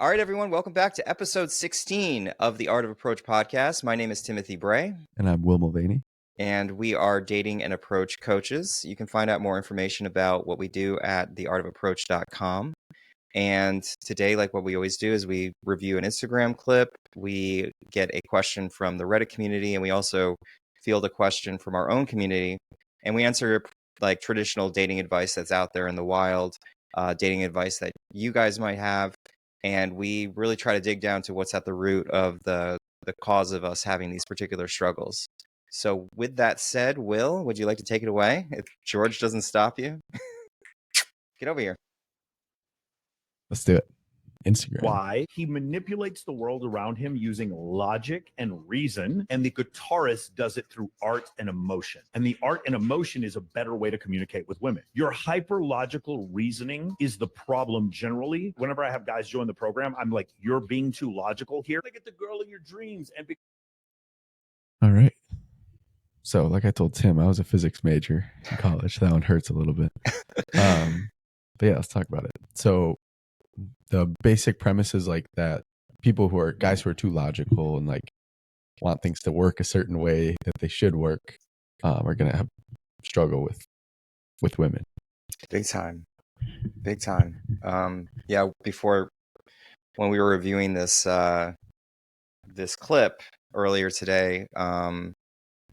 All right, everyone, welcome back to episode 16 of the Art of Approach podcast. My name is Timothy Bray. And I'm Will Mulvaney. And we are dating and approach coaches. You can find out more information about what we do at theartofapproach.com. And today, like what we always do, is we review an Instagram clip. We get a question from the Reddit community, and we also field a question from our own community. And we answer like traditional dating advice that's out there in the wild, dating advice that you guys might have. And we really try to dig down to what's at the root of the cause of us having these particular struggles. So with that said, Will, would you like to take it away? If George doesn't stop you, get over here. Let's do it. Instagram. Why he manipulates the world around him using logic and reason, and the guitarist does it through art and emotion. And the art and emotion is a better way to communicate with women. Your hyper-logical reasoning is the problem generally. Whenever I have guys join the program, I'm like, you're being too logical here. Get the girl of your dreams. And All right. So, like I told Tim, I was a physics major in college. That one hurts a little bit. But yeah, let's talk about it. So the basic premise is like that people who are guys who are too logical and like want things to work a certain way that they should work are going to have struggle with women. Big time. Yeah, before when we were reviewing this this clip earlier today,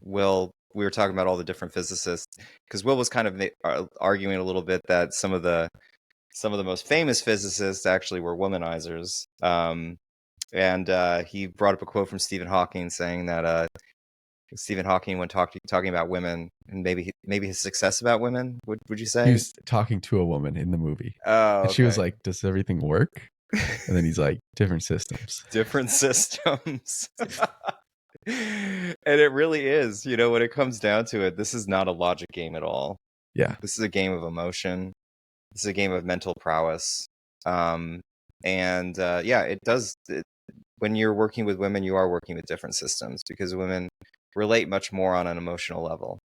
Will, we were talking about all the different physicists, because Will was kind of arguing a little bit that some of the most famous physicists actually were womanizers. And he brought up a quote from Stephen Hawking saying that Stephen Hawking, when talking about women and maybe his success about women, would you say? He was talking to a woman in the movie. Oh, okay. And she was like, does everything work? And then he's like, different systems. Different systems. And it really is, when it comes down to it, this is not a logic game at all. Yeah. This is a game of emotion. It's a game of mental prowess. It does. When you're working with women, you are working with different systems because women relate much more on an emotional level.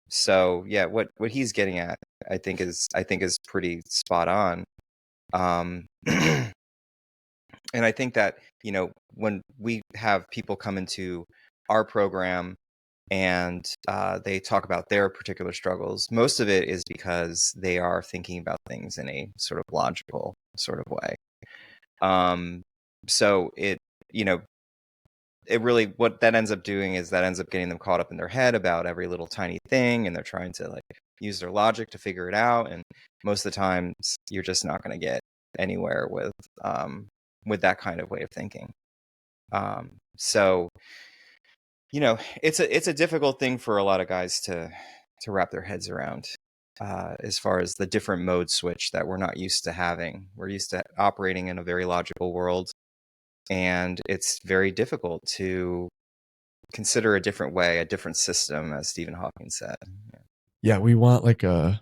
So yeah, what he's getting at, I think is pretty spot on. And I think that, when we have people come into our program and they talk about their particular struggles, most of it is because they are thinking about things in a sort of logical sort of way. So it really, what that ends up doing is that ends up getting them caught up in their head about every little tiny thing, and they're trying to like use their logic to figure it out. And most of the time you're just not going to get anywhere with that kind of way of thinking. So it's a difficult thing for a lot of guys to wrap their heads around, as far as the different mode switch that we're not used to having. We're used to operating in a very logical world, and it's very difficult to consider a different way, a different system, as Stephen Hawking said. Yeah, we want like I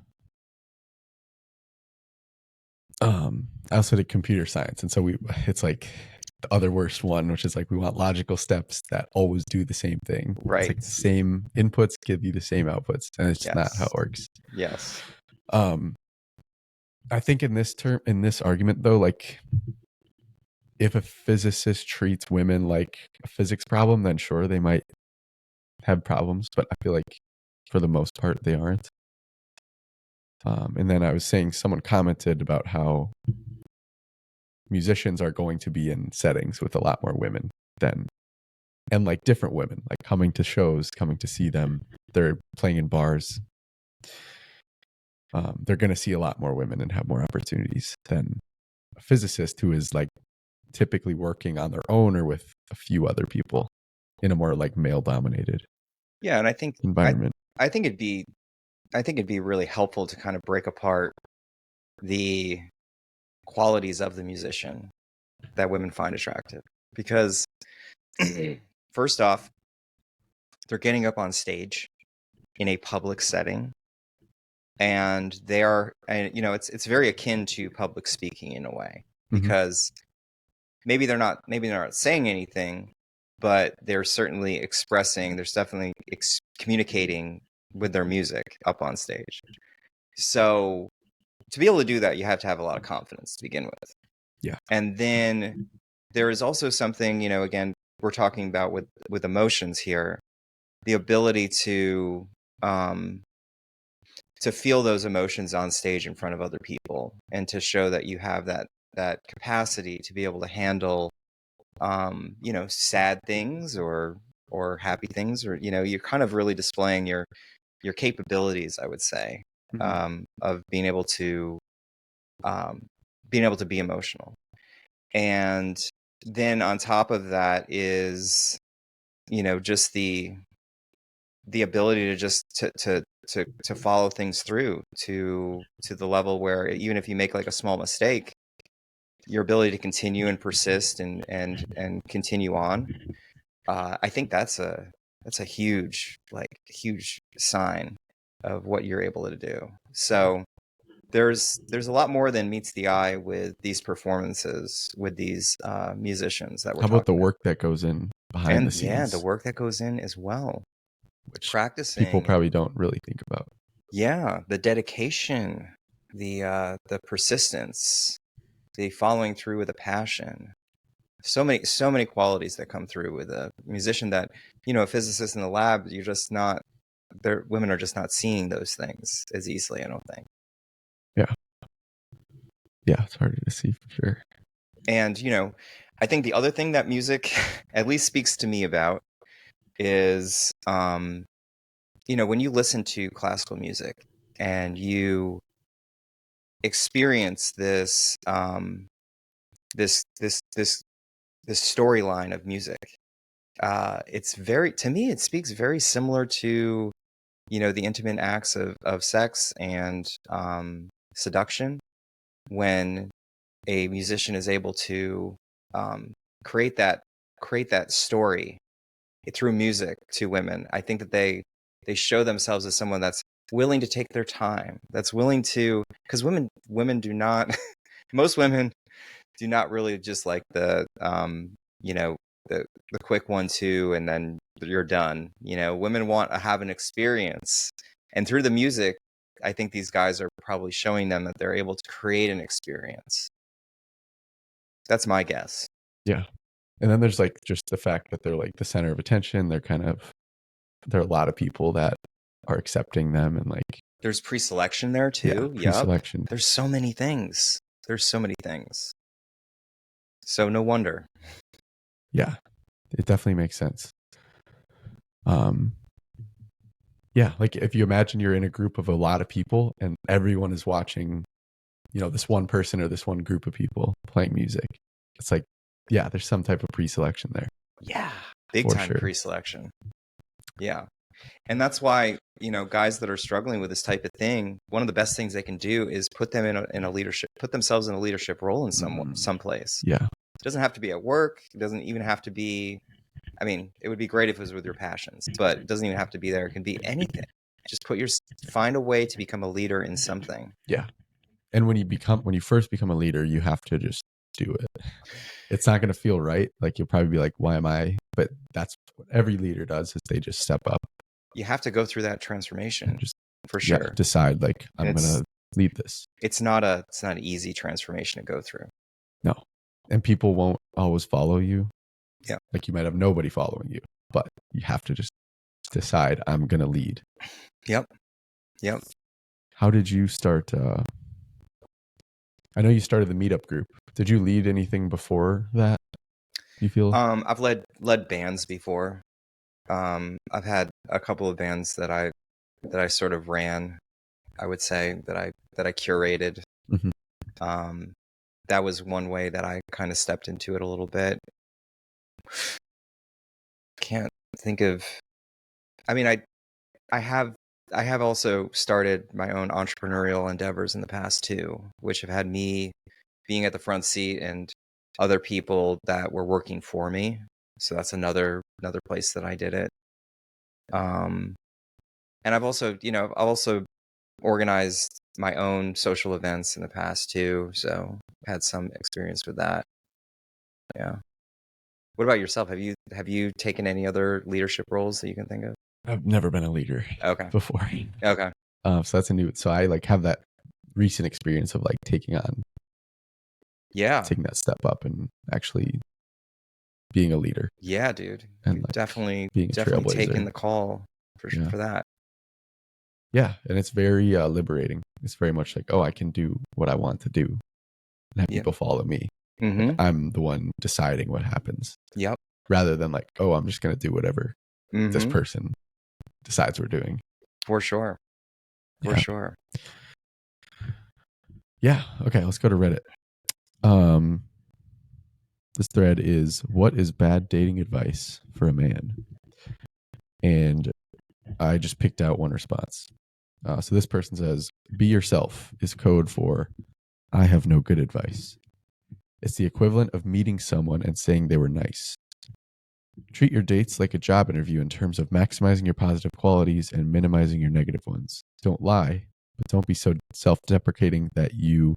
also did computer science, and so it's like the other worst one, which is like we want logical steps that always do the same thing. Right. It's like the same inputs give you the same outputs, and it's just not how it works. Yes. I think in this argument though, like if a physicist treats women like a physics problem, then sure, they might have problems, but I feel like for the most part they aren't. And then I was saying, someone commented about how musicians are going to be in settings with a lot more women and like different women, like coming to shows, coming to see them. They're playing in bars. They're going to see a lot more women and have more opportunities than a physicist who is like typically working on their own or with a few other people in a more like male dominated and I think environment. I think it'd be really helpful to kind of break apart the qualities of the musician that women find attractive, because first off, they're getting up on stage in a public setting, and it's very akin to public speaking in a way, because maybe they're not saying anything, but they're certainly expressing, there's definitely communicating with their music up on stage. So to be able to do that, you have to have a lot of confidence to begin with. Yeah. And then there is also something, you know, again, we're talking about with emotions here, the ability to feel those emotions on stage in front of other people, and to show that you have that capacity to be able to handle, you know, sad things or happy things, or, you know, you're kind of really displaying your capabilities, I would say, of being able to be emotional. And then on top of that is, you know, just the ability to just to follow things through to the level where even if you make like a small mistake, your ability to continue and persist and continue on. I think that's a huge sign of what you're able to do. So there's a lot more than meets the eye with these performances, with these musicians that we're How about the talking about. work that goes in behind And the scenes? yeah, the work that goes in as well. Which Practicing. people probably don't really think about. Yeah, the dedication, the persistence, the following through with a passion. So many qualities that come through with a musician that, you know, a physicist in the lab, you're just not, women are just not seeing those things as easily, I don't think. Yeah, it's harder to see for sure. And, you know, I think the other thing that music at least speaks to me about is, you know, when you listen to classical music and you experience this, this storyline of music, it's very, to me, it speaks very similar to, you know, the intimate acts of sex and seduction, when a musician is able to create that story through music to women. I think that they show themselves as someone that's willing to take their time, that's willing to, because women do not most women do not really just like the you know, the quick 1-2 and then you're done. You know, women want to have an experience, and through the music, I think these guys are probably showing them that they're able to create an experience. That's my guess. Yeah. And then there's like just the fact that they're like the center of attention. There are a lot of people that are accepting them, and like There's pre-selection there too. Yeah, pre-selection. Yep. There's so many things. So no wonder. Yeah, it definitely makes sense. Yeah, like if you imagine you're in a group of a lot of people and everyone is watching, you know, this one person or this one group of people playing music. It's like, yeah, there's some type of pre-selection there. Yeah, big time pre-selection. Yeah. And that's why, you know, guys that are struggling with this type of thing, one of the best things they can do is put them in a leadership, put themselves in a leadership role in some place. Yeah. It doesn't have to be at work. It doesn't even have to be, I mean, it would be great if it was with your passions, but it doesn't even have to be there. It can be anything. Just find a way to become a leader in something. Yeah. And when you first become a leader, you have to just do it. It's not going to feel right. Like you'll probably be like, why am I? But that's what every leader does, is they just step up. You have to go through that transformation, just for sure. Yeah, decide like, I'm going to lead this. It's not an easy transformation to go through. No. And people won't always follow you. Yeah. Like you might have nobody following you, but you have to just decide, I'm going to lead. Yep. How did you start? I know you started the meetup group. Did you lead anything before that, you feel? I've led bands before. I've had a couple of bands that I sort of ran, I would say, that I curated. Mm-hmm. That was one way that I kind of stepped into it a little bit. Can't think of, I mean, I have also started my own entrepreneurial endeavors in the past too, which have had me being at the front seat and other people that were working for me. So that's another place that I did it. And I've also organized my own social events in the past too. So had some experience with that. Yeah. What about yourself? Have you taken any other leadership roles that you can think of? I've never been a leader before. Okay. So that's so I like have that recent experience of like taking on Yeah. taking that step up and actually being a leader. Yeah, dude. And You've like definitely being a definitely taken trailblazer. the call for Yeah. that. Yeah, and it's very liberating. It's very much like, oh, I can do what I want to do and have Yeah. people follow me. Mm-hmm. Like, I'm the one deciding what happens. Yep. Rather than like, oh, I'm just going to do whatever this Mm-hmm. person decides we're doing. For sure. For Yeah. sure. Yeah. Okay, let's go to Reddit. This thread is, what is bad dating advice for a man? And I just picked out one response. So this person says, be yourself is code for, I have no good advice. It's the equivalent of meeting someone and saying they were nice. Treat your dates like a job interview in terms of maximizing your positive qualities and minimizing your negative ones. Don't lie, but don't be so self-deprecating that you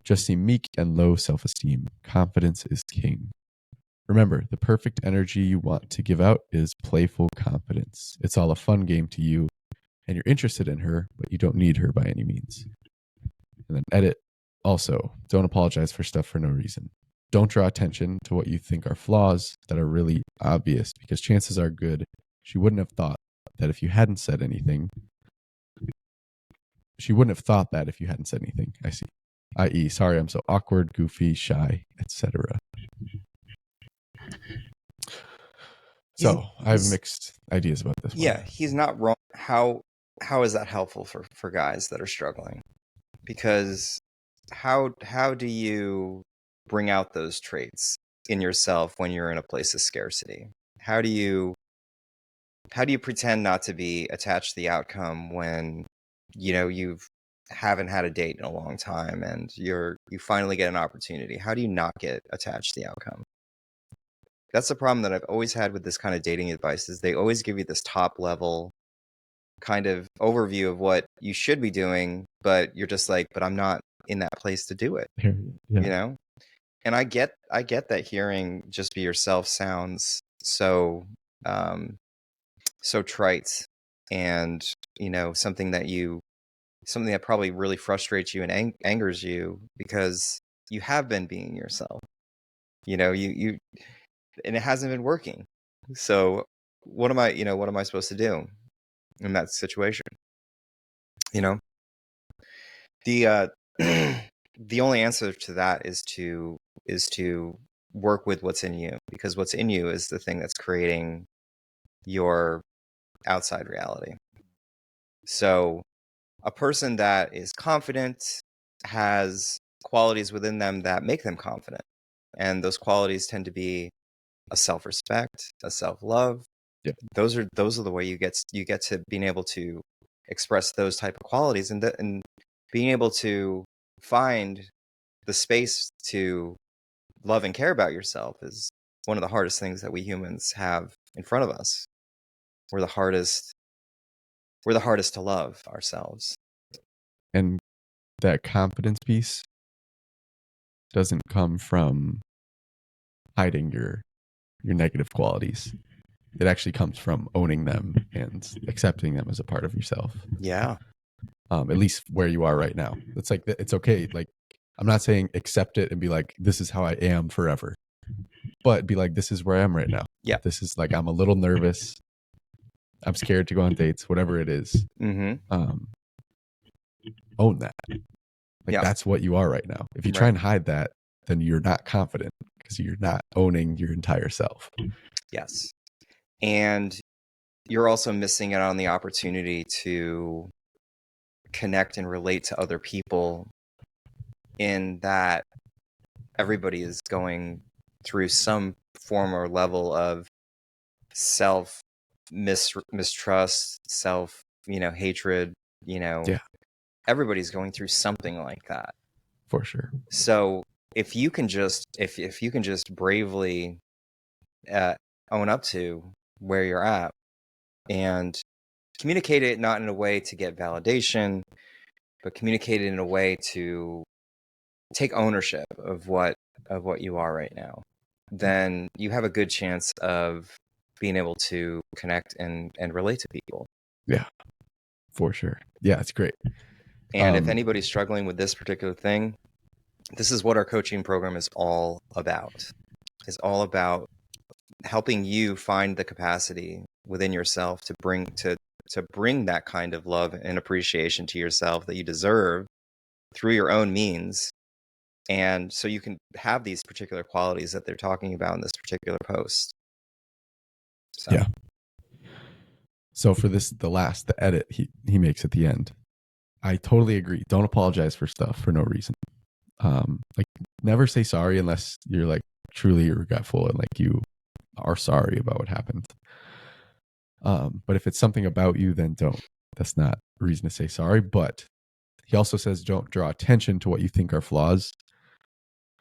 just seem meek and low self-esteem. Confidence is king. Remember, the perfect energy you want to give out is playful confidence. It's all a fun game to you, and you're interested in her, but you don't need her by any means. And then edit. Also, don't apologize for stuff for no reason. Don't draw attention to what you think are flaws that are really obvious, because chances are good she wouldn't have thought that if you hadn't said anything. She wouldn't have thought that if you hadn't said anything. I see. I.e., sorry, I'm so awkward, goofy, shy, etc. So I have mixed ideas about this one. Yeah, he's not wrong. How is that helpful for guys that are struggling? Because how do you bring out those traits in yourself when you're in a place of scarcity? How do you pretend not to be attached to the outcome when you haven't had a date in a long time and you finally get an opportunity? How do you not get attached to the outcome? That's the problem that I've always had with this kind of dating advice, is they always give you this top level kind of overview of what you should be doing, but you're just like, but I'm not in that place to do it. Yeah. And I get that hearing just be yourself sounds so trite, and something that probably really frustrates you and angers you, because you have been being yourself. You and it hasn't been working. So what am I supposed to do in that situation? The the only answer to that is to work with what's in you, because what's in you is the thing that's creating your outside reality. So a person that is confident has qualities within them that make them confident, and those qualities tend to be a self-respect, a self-love. Yeah. Those are the way you get to being able to express those type of qualities, and being able to find the space to love and care about yourself is one of the hardest things that we humans have in front of us. We're the hardest to love ourselves. And that confidence piece doesn't come from hiding your negative qualities. It actually comes from owning them and accepting them as a part of yourself. Yeah. At least where you are right now. It's like, it's okay. Like, I'm not saying accept it and be like, this is how I am forever, but be like, this is where I am right now. Yeah. This is like, I'm a little nervous. I'm scared to go on dates, whatever it is. Mm-hmm. Own that. Like, that's what you are right now. If you try and hide that, then you're not confident, because you're not owning your entire self. Yes. And you're also missing out on the opportunity to connect and relate to other people, in that everybody is going through some form or level of self mistrust, self hatred. Yeah. Everybody's going through something like that, for sure. So if you can just bravely own up to where you're at and communicate it, not in a way to get validation, but communicate it in a way to take ownership of what you are right now, then you have a good chance of being able to connect and relate to people. Yeah, for sure. Yeah, it's great. And if anybody's struggling with this particular thing, this is what our coaching program is all about. It's all about helping you find the capacity within yourself to bring that kind of love and appreciation to yourself that you deserve through your own means. And so you can have these particular qualities that they're talking about in this particular post. So. Yeah. So for this, the edit he makes at the end, I totally agree. Don't apologize for stuff for no reason. Like never say sorry unless you're like truly regretful and like you are sorry about what happened. But if it's something about you, then don't. That's not a reason to say sorry. But he also says don't draw attention to what you think are flaws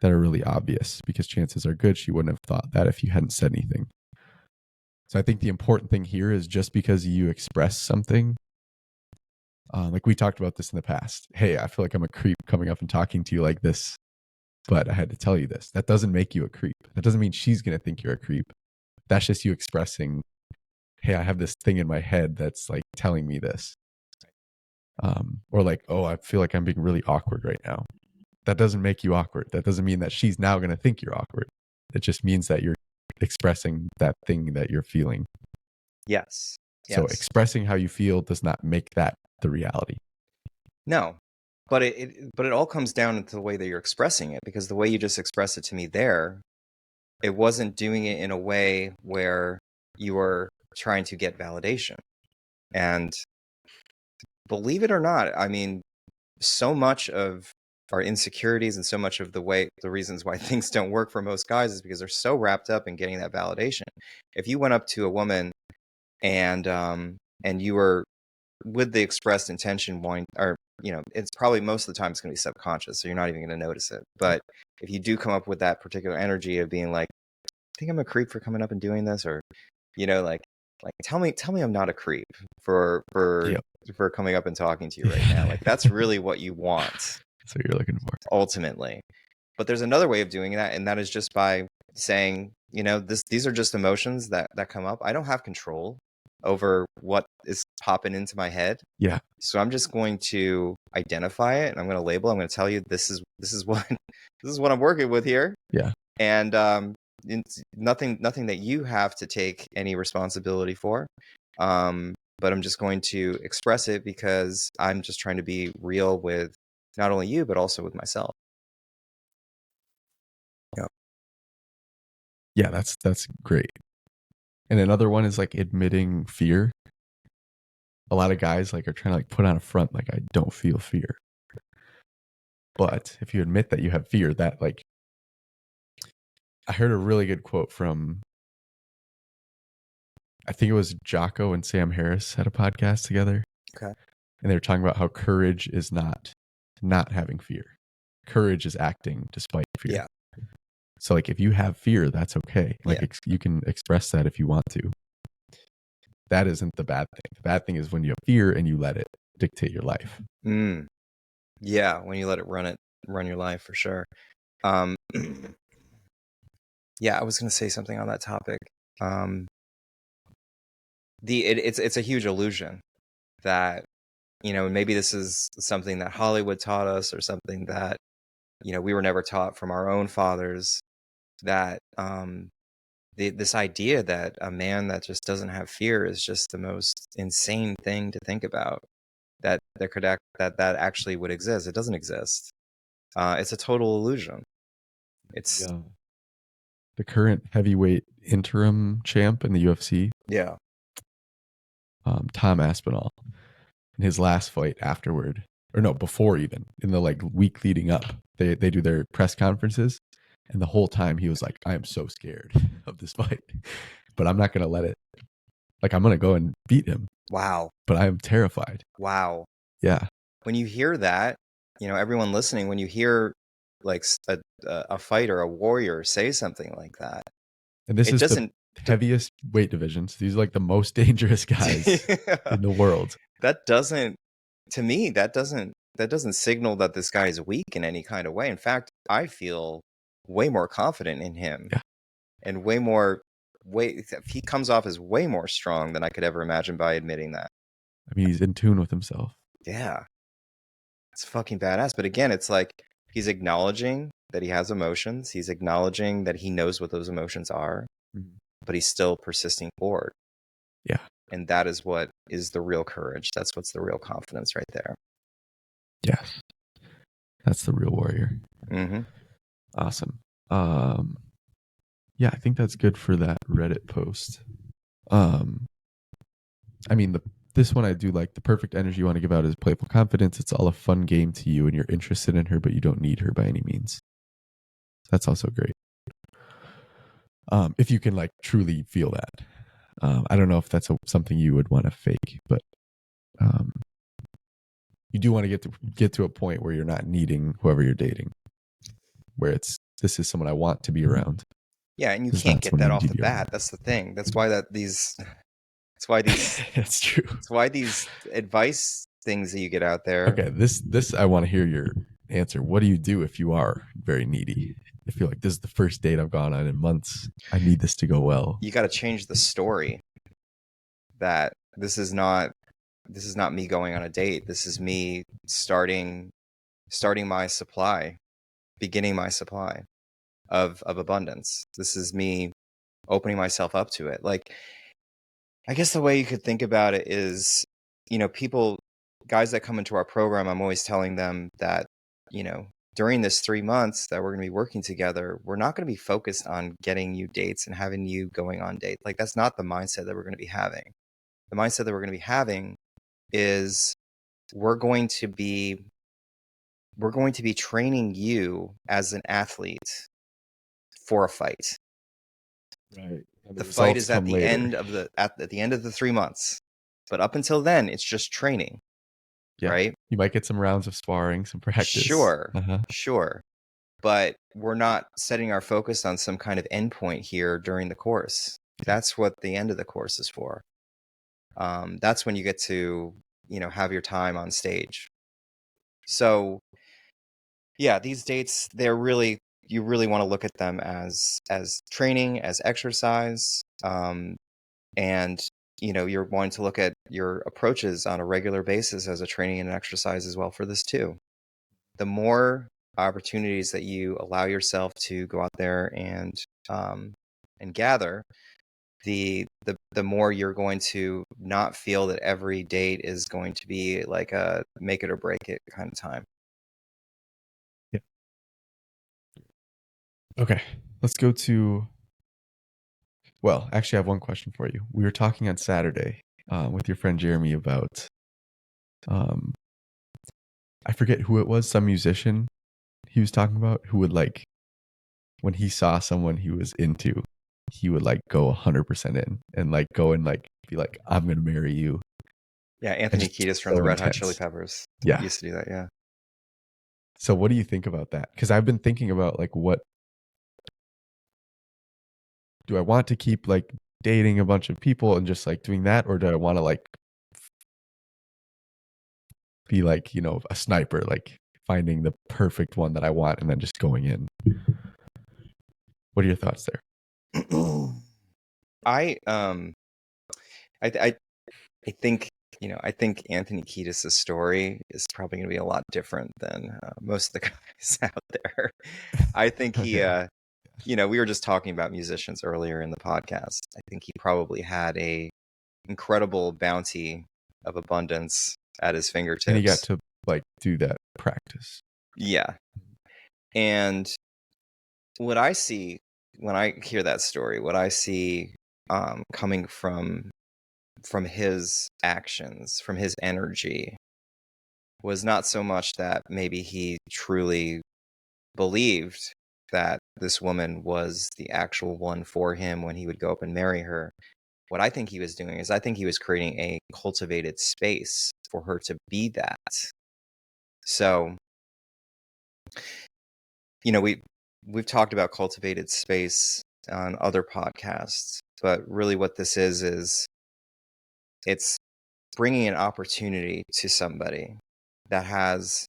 that are really obvious, because chances are good she wouldn't have thought that if you hadn't said anything. So I think the important thing here is just because you express something, like we talked about this in the past. Hey, I feel like I'm a creep coming up and talking to you like this, but I had to tell you this. That doesn't make you a creep. That doesn't mean she's going to think you're a creep. That's just you expressing, hey, I have this thing in my head that's like telling me this. Or like, oh, I feel like I'm being really awkward right now. That doesn't make you awkward. That doesn't mean that she's now going to think you're awkward. It just means that you're expressing that thing that you're feeling. Yes. So expressing how you feel does not make that the reality. No, but it all comes down to the way that you're expressing it, because the way you just expressed it to me there, it wasn't doing it in a way where you were trying to get validation. And believe it or not, I mean, so much of our insecurities and so much of the reasons why things don't work for most guys is because they're so wrapped up in getting that validation. If you went up to a woman and you were with the expressed intention it's probably most of the time it's going to be subconscious, so you're not even going to notice it. But if you do come up with that particular energy of being like, I think I'm a creep for coming up and doing this, or like tell me I'm not a creep for coming up and talking to you right now. Like that's really what you want. So you're looking for ultimately. But there's another way of doing that, and that is just by saying, these are just emotions that come up. I don't have control over what is popping into my head. Yeah. So I'm just going to identify it, and I'm going to label. I'm going to tell you this is what this is what I'm working with here. Yeah. And it's nothing that you have to take any responsibility for. But I'm just going to express it because I'm just trying to be real with not only you, but also with myself. Yeah, that's great. And another one is like admitting fear. A lot of guys like are trying to like put on a front like I don't feel fear. But if you admit that you have fear, that like I heard a really good quote from, I think it was Jocko and Sam Harris had a podcast together. Okay. And they were talking about how courage is not having fear. Courage is acting despite fear. Yeah. So like if you have fear, that's okay. Like you can express that if you want to. That isn't the bad thing. The bad thing is when you have fear and you let it dictate your life. Yeah, when you let it run your life, for sure. Yeah, I was going to say something on that topic. It's a huge illusion that, maybe this is something that Hollywood taught us, or something that, we were never taught from our own fathers, that this idea that a man that just doesn't have fear is just the most insane thing to think about, that there could that actually would exist. It doesn't exist. It's a total illusion. It's the current heavyweight interim champ in the UFC. Yeah. Tom Aspinall, in his last fight afterward, or no, before even, in the like week leading up, they do their press conferences, and the whole time he was like, I am so scared of this fight, but I'm not going to let it, like I'm going to go and beat him. Wow. But I am terrified. Wow. Yeah. When you hear that, everyone listening, when you hear like a fighter, a warrior say something like that, and this is the heaviest weight divisions. These are like the most dangerous guys in the world. That doesn't signal that this guy is weak in any kind of way. In fact, I feel way more confident in him, and he comes off as way more strong than I could ever imagine by admitting that. I mean, he's in tune with himself. Yeah. It's fucking badass. But again, it's like, He's acknowledging that he has emotions. He's acknowledging that he knows what those emotions are, but he's still persisting forward. Yeah. And that is what is the real courage. That's what's the real confidence right there. Yes. That's the real warrior. Mm-hmm. Awesome. Yeah, I think that's good for that Reddit post. I mean, this one I do like. The perfect energy you want to give out is playful confidence. It's all a fun game to you, and you're interested in her, but you don't need her by any means. That's also great. If you can like truly feel that. I don't know if that's something you would want to fake, but you do want to get to a point where you're not needing whoever you're dating, where this is someone I want to be around. Yeah, and you This is can't not get someone that I off need the to be around. bat. That's the thing. That's why these That's true. That's why these advice things that you get out there. Okay, this I want to hear your answer. What do you do if you are very needy? I feel like this is the first date I've gone on in months. I need this to go well. You got to change the story. That this is not me going on a date. This is me starting my supply, beginning my supply of abundance. This is me opening myself up to it. Like, I guess the way you could think about it is, guys that come into our program, I'm always telling them that, during this 3 months that we're going to be working together, we're not going to be focused on getting you dates and having you going on dates. Like, that's not the mindset that we're going to be having. The mindset that we're going to be having is we're going to be training you as an athlete for a fight. Right. The fight is at the end of the 3 months. But up until then, it's just training. Yeah. Right? You might get some rounds of sparring, some practice. Sure. Sure. But we're not setting our focus on some kind of endpoint here during the course. That's what the end of the course is for. That's when you get to, have your time on stage. So, yeah, these dates, you really want to look at them as training, as exercise, and you're wanting to look at your approaches on a regular basis as a training and an exercise as well for this too. The more opportunities that you allow yourself to go out there and gather, the more you're going to not feel that every date is going to be like a make it or break it kind of time. Yeah. Okay, let's go to. Well, actually, I have one question for you. We were talking on Saturday with your friend Jeremy about, I forget who it was, some musician he was talking about who would like, when he saw someone he was into, he would like go 100% in and like go and like be like, I'm going to marry you. Yeah, Anthony Kiedis from the Red Hot Chili Peppers. Yeah. Used to do that, yeah. So what do you think about that? Because I've been thinking about like, what do I want to keep like dating a bunch of people and just like doing that, or do I want to like be like, a sniper, like finding the perfect one that I want and then just going in? What are your thoughts there? I think I think Anthony Kiedis' story is probably going to be a lot different than most of the guys out there. I think he, we were just talking about musicians earlier in the podcast. I think he probably had a incredible bounty of abundance at his fingertips. And he got to like do that practice. Yeah. And what I see when I hear that story, what I see coming from his actions, from his energy, was not so much that maybe he truly believed that this woman was the actual one for him when he would go up and marry her. What I think he was doing is I think he was creating a cultivated space for her to be that. So, we've talked about cultivated space on other podcasts, but really what this is it's bringing an opportunity to somebody that has,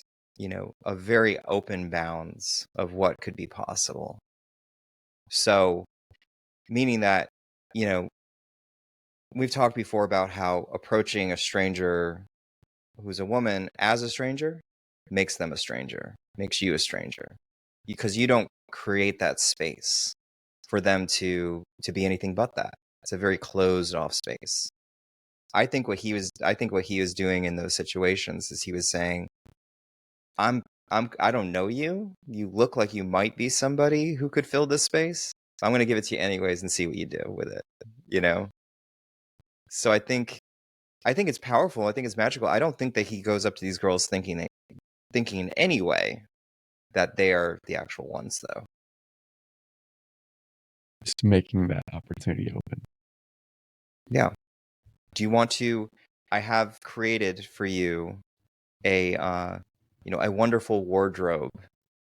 a very open bounds of what could be possible. So, meaning that, we've talked before about how approaching a stranger who's a woman as a stranger makes them a stranger. makes you a stranger, because you don't create that space for them to be anything but that. It's a very closed off space. I think what he was doing in those situations is he was saying, I don't know you. You look like you might be somebody who could fill this space. So I'm going to give it to you anyways and see what you do with it, you know? So I think it's powerful. I think it's magical. I don't think that he goes up to these girls thinking in any way that they are the actual ones, though. Just making that opportunity open. Yeah. Do you want to? I have created for you a wonderful wardrobe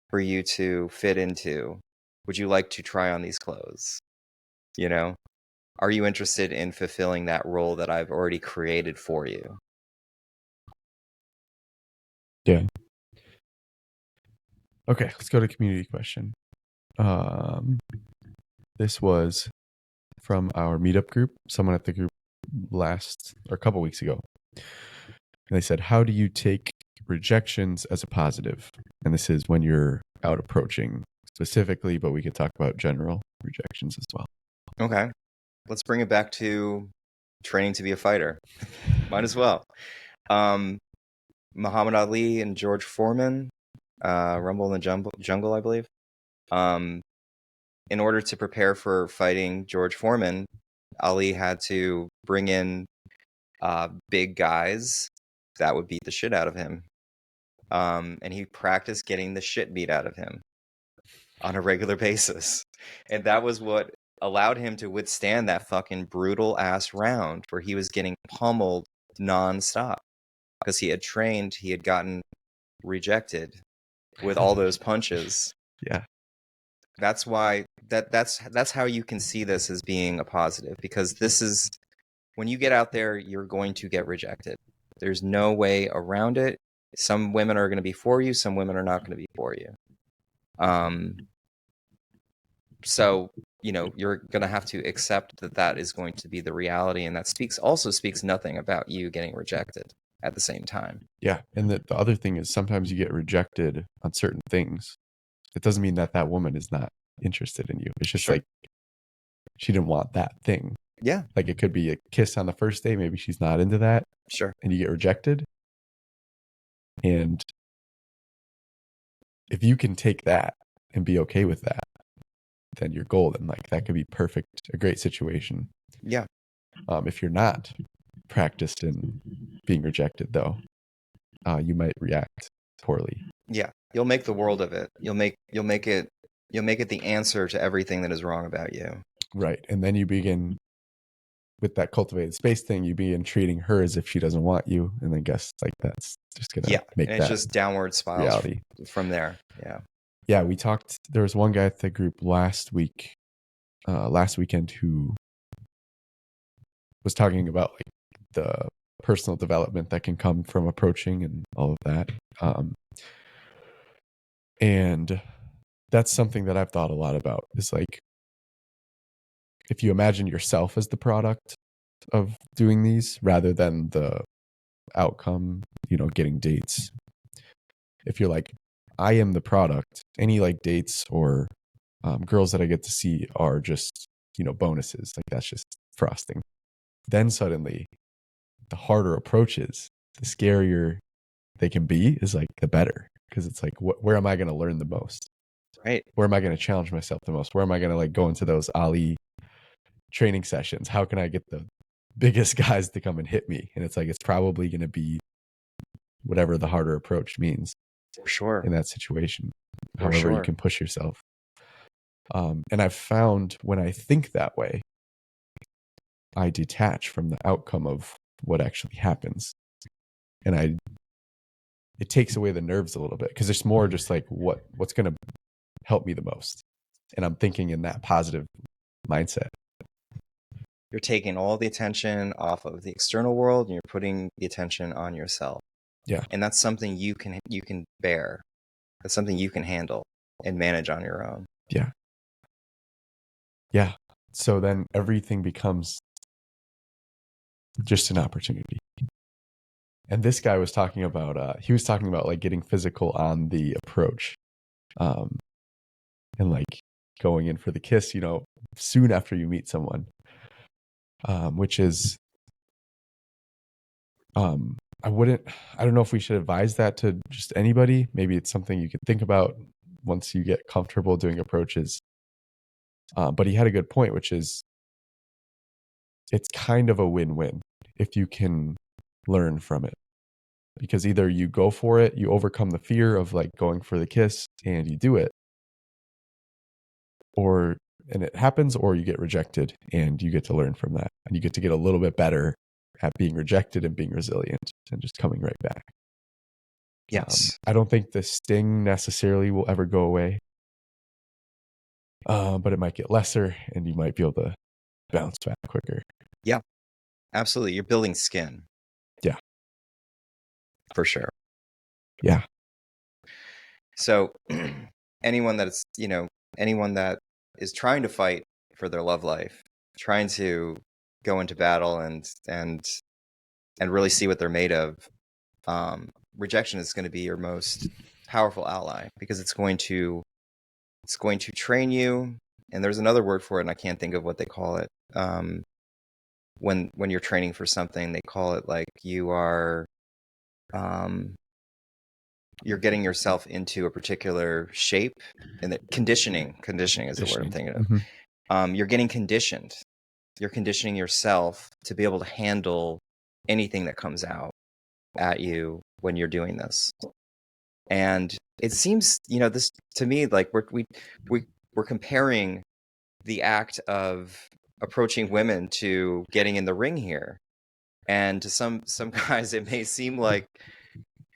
for you to fit into. Would you like to try on these clothes? You know, are you interested in fulfilling that role that I've already created for you? Yeah. Okay, let's go to community question. This was from our meetup group, someone at the group a couple weeks ago. And they said, how do you take rejections as a positive? And this is when you're out approaching specifically, but we could talk about general rejections as well. Okay. Let's bring it back to training to be a fighter. Might as well. Muhammad Ali and George Foreman, Rumble in the Jungle, I believe. In order to prepare for fighting George Foreman, Ali had to bring in big guys that would beat the shit out of him. And he practiced getting the shit beat out of him on a regular basis. And that was what allowed him to withstand that fucking brutal ass round where he was getting pummeled nonstop because he had trained, he had gotten rejected with all those punches. Yeah. That's why that's how you can see this as being a positive, because this is when you get out there, you're going to get rejected. There's no way around it. Some women are going to be for you, some women are not going to be for you. So, you're going to have to accept that is going to be the reality, and that speaks nothing about you getting rejected at the same time. Yeah, and the other thing is sometimes you get rejected on certain things. It doesn't mean that woman is not interested in you. It's just Sure. like she didn't want that thing. Yeah. Like it could be a kiss on the first day. Maybe she's not into that. Sure. And you get rejected. And if you can take that and be okay with that, then you're golden. Like that could be perfect, a great situation. Yeah. If you're not practiced in being rejected, though, you might react poorly. Yeah, you'll make the world of it. You'll make it the answer to everything that is wrong about you. Right, and then you begin with that cultivated space thing. You begin treating her as if she doesn't want you, and then guess like that's just gonna make and that it's just downward spirals reality from there. Yeah. We talked. There was one guy at the group last weekend who was talking about like the personal development that can come from approaching and all of that. And that's something that I've thought a lot about, is like, if you imagine yourself as the product of doing these rather than the outcome, getting dates. If you're like, I am the product, any like dates or girls that I get to see are just, bonuses. Like that's just frosting. Then suddenly the harder approaches, the scarier they can be, is like the better. Because it's like, where am I going to learn the most? Right. Where am I going to challenge myself the most? Where am I going to like go into those Ali training sessions? How can I get the biggest guys to come and hit me? And it's like, it's probably going to be whatever the harder approach means. For sure. In that situation, For however sure. you can push yourself. And I've found when I think that way, I detach from the outcome of what actually happens. And it takes away the nerves a little bit, because it's more just like what's going to help me the most. And I'm thinking in that positive mindset. You're taking all the attention off of the external world and you're putting the attention on yourself. Yeah. And that's something you can bear. That's something you can handle and manage on your own. Yeah. Yeah. So then everything becomes just an opportunity. And this guy was talking about like getting physical on the approach, and like going in for the kiss, soon after you meet someone, which is, I don't know if we should advise that to just anybody. Maybe it's something you could think about once you get comfortable doing approaches. But he had a good point, which is it's kind of a win-win if you can learn from it. Because either you go for it, you overcome the fear of like going for the kiss and you do it, and it happens, or you get rejected and you get to learn from that. And you get to get a little bit better at being rejected and being resilient and just coming right back. Yes. I don't think the sting necessarily will ever go away, but it might get lesser and you might be able to bounce back quicker. Yeah, absolutely. You're building skin. Yeah. For sure. Yeah. So anyone that is trying to fight for their love life, trying to go into battle and really see what they're made of, rejection is going to be your most powerful ally, because it's going to train you. And there's another word for it, and I can't think of what they call it. When you're training for something, they call it like you are, you're getting yourself into a particular shape, and that conditioning is the word I'm thinking of. Mm-hmm. You're getting conditioned. You're conditioning yourself to be able to handle anything that comes out at you when you're doing this. And it seems, this to me, like we're comparing the act of approaching women to getting in the ring here. And to some guys, it may seem like,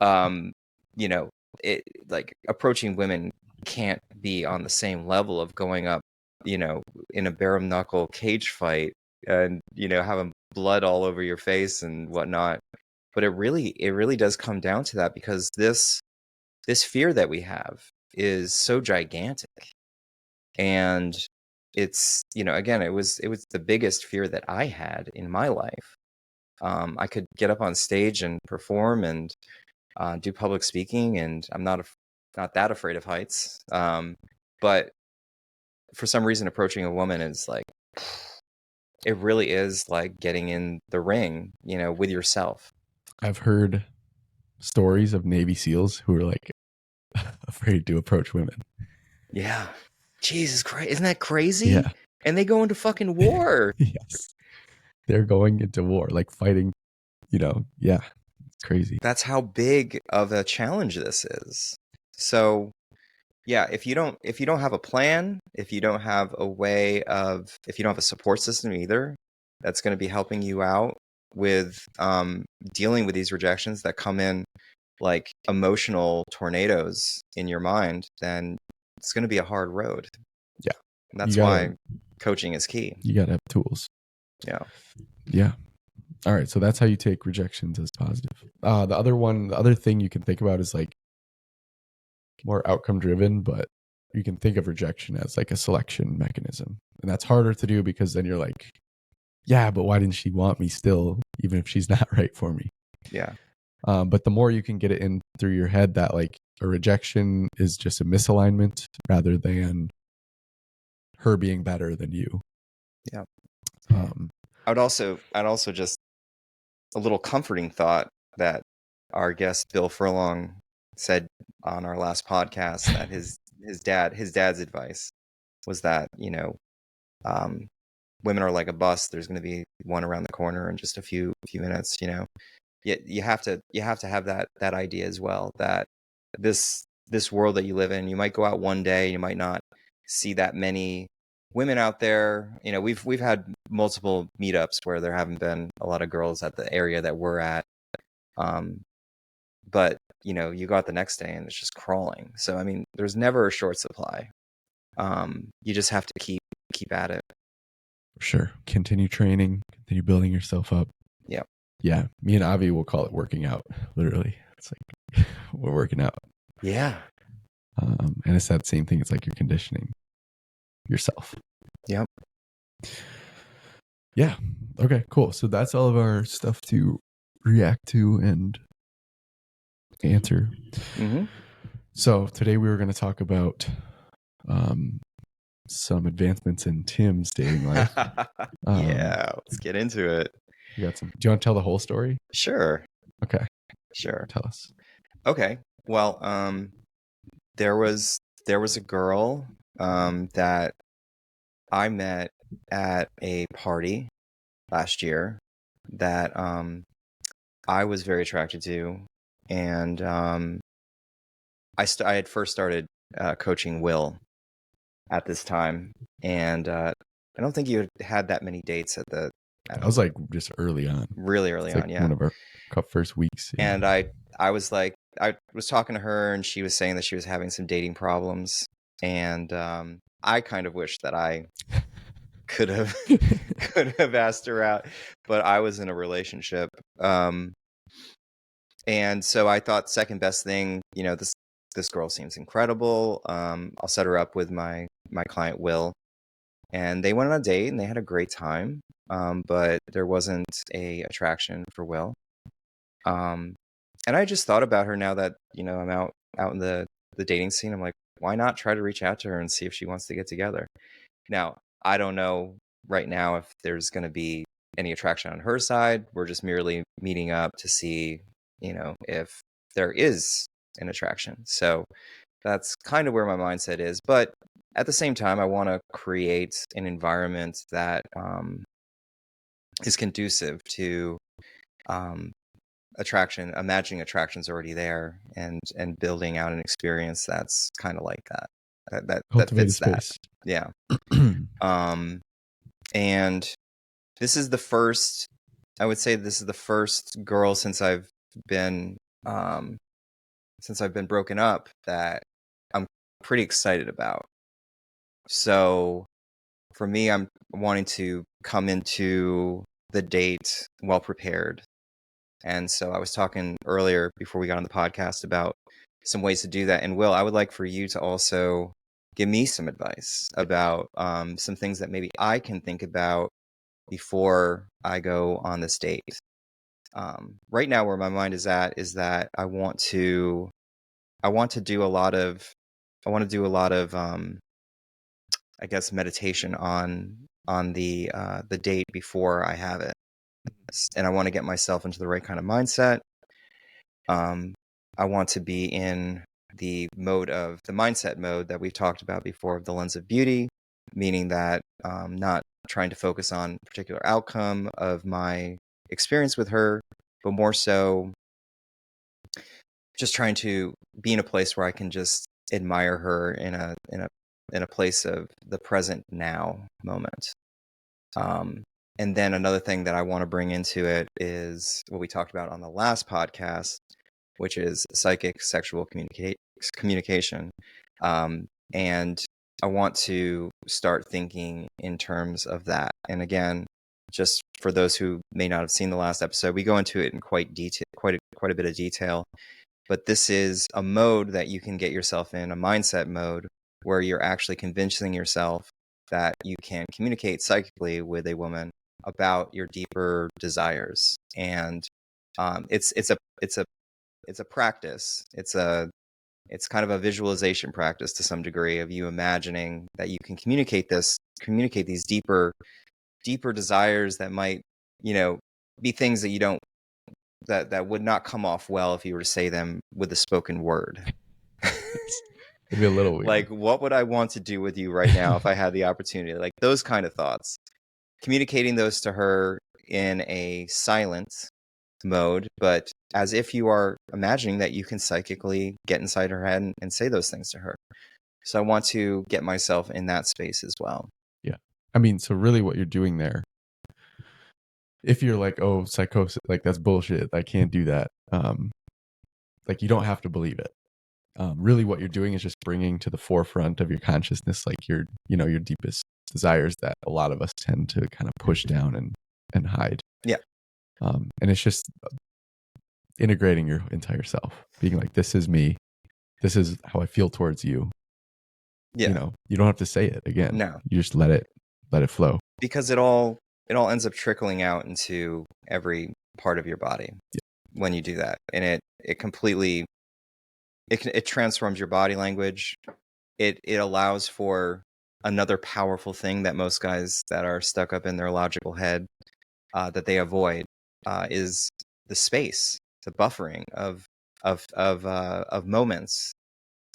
it like approaching women can't be on the same level of going up, in a bare knuckle cage fight and, having blood all over your face and whatnot. But it really does come down to that, because this fear that we have is so gigantic. And it's, again, it was the biggest fear that I had in my life. I could get up on stage and perform and do public speaking, and I'm not that afraid of heights. But for some reason, approaching a woman is like, it really is like getting in the ring, with yourself. I've heard stories of Navy SEALs who are like afraid to approach women. Yeah. Jesus Christ. Isn't that crazy? Yeah. And they go into fucking war. Yes. They're going into war, like fighting, yeah. It's crazy. That's how big of a challenge this is. So yeah, if you don't have a plan, if you don't have if you don't have a support system either, that's going to be helping you out with dealing with these rejections that come in like emotional tornadoes in your mind, then it's going to be a hard road. Yeah. And that's why coaching is key. You got to have tools. Yeah. Yeah. All right. So that's how you take rejections as positive. The other thing you can think about is like more outcome driven, but you can think of rejection as like a selection mechanism. And that's harder to do because then you're like, yeah, but why didn't she want me still, even if she's not right for me? Yeah. But the more you can get it in through your head that like a rejection is just a misalignment rather than her being better than you. Yeah. I'd also just a little comforting thought that our guest Bill Furlong said on our last podcast, that his dad's advice was that, women are like a bus. There's going to be one around the corner in just a few minutes. You have to have that idea as well, that this world that you live in, you might go out one day, you might not see that many women out there. We've had multiple meetups where there haven't been a lot of girls at the area that we're at. But you go out the next day and it's just crawling. So I mean, there's never a short supply. You just have to keep at it. For sure. Continue training, continue building yourself up. Yeah. Yeah. Me and Avi will call it working out. Literally. It's like we're working out. Yeah. And it's that same thing. It's like you're conditioning yourself. Yep. Yeah. Okay, cool. So that's all of our stuff to react to and answer. Mm-hmm. So today we were going to talk about some advancements in Tim's dating life. Yeah, let's get into it. You got some? Do you want to tell the whole story? Sure. Okay, Sure. tell us. Okay. Well, there was a girl that I met at a party last year that I was very attracted to, and I had first started coaching Will at this time, and I don't think you had that many dates I was like just early on, really early it's like on, yeah. one of our first weeks. Yeah. And I was like, I was talking to her, and she was saying that she was having some dating problems, and I kind of wished that I could have asked her out, but I was in a relationship, and so I thought second best thing, this girl seems incredible. I'll set her up with my client Will, and they went on a date and they had a great time. But there wasn't a attraction for Will. And I just thought about her now that I'm out in the dating scene. I'm like, why not try to reach out to her and see if she wants to get together? Now, I don't know right now if there's going to be any attraction on her side. We're just merely meeting up to see, if there is an attraction. So that's kind of where my mindset is. But at the same time, I want to create an environment that is conducive to attraction, imagining attraction's already there, and building out an experience that's kind of like that Cultivated fits that. space. Yeah. And this is the first, I would say this is the first girl since I've been broken up that I'm pretty excited about. So for me, I'm wanting to come into the date well prepared. And so I was talking earlier before we got on the podcast about some ways to do that. And Will, I would like for you to also give me some advice about some things that maybe I can think about before I go on this date. Right now, where my mind is at is that I want to do a lot of I guess meditation on the date before I have it, and I want to get myself into the right kind of mindset. I want to be in the mindset mode that we've talked about before, of the lens of beauty, meaning that not trying to focus on a particular outcome of my experience with her, but more so just trying to be in a place where I can just admire her in a place of the present now moment. And then another thing that I want to bring into it is what we talked about on the last podcast, which is psychic sexual communication. And I want to start thinking in terms of that. And again, just for those who may not have seen the last episode, we go into it in quite a bit of detail. But this is a mode that you can get yourself in, a mindset mode, where you're actually convincing yourself that you can communicate psychically with a woman about your deeper desires. And it's a practice. It's kind of a visualization practice to some degree, of you imagining that you can communicate these deeper desires that might, be things that you don't, that would not come off well if you were to say them with a spoken word. It'd be a little weird. Like, what would I want to do with you right now if I had the opportunity? Like, those kind of thoughts. Communicating those to her in a silent mode, but as if you are imagining that you can psychically get inside her head and say those things to her. So I want to get myself in that space as well. Yeah. I mean, so really what you're doing there, if you're like, oh, psychosis, like that's bullshit, I can't do that. Like you don't have to believe it. Really what you're doing is just bringing to the forefront of your consciousness, like your deepest desires that a lot of us tend to kind of push down and hide. Yeah. And it's just integrating your entire self, being like, this is me. This is how I feel towards you. Yeah. You don't have to say it again. No. You just let it flow. Because it all ends up trickling out into every part of your body when you do that, and it completely it transforms your body language. It allows for another powerful thing that most guys that are stuck up in their logical head that they avoid is the space, the buffering of moments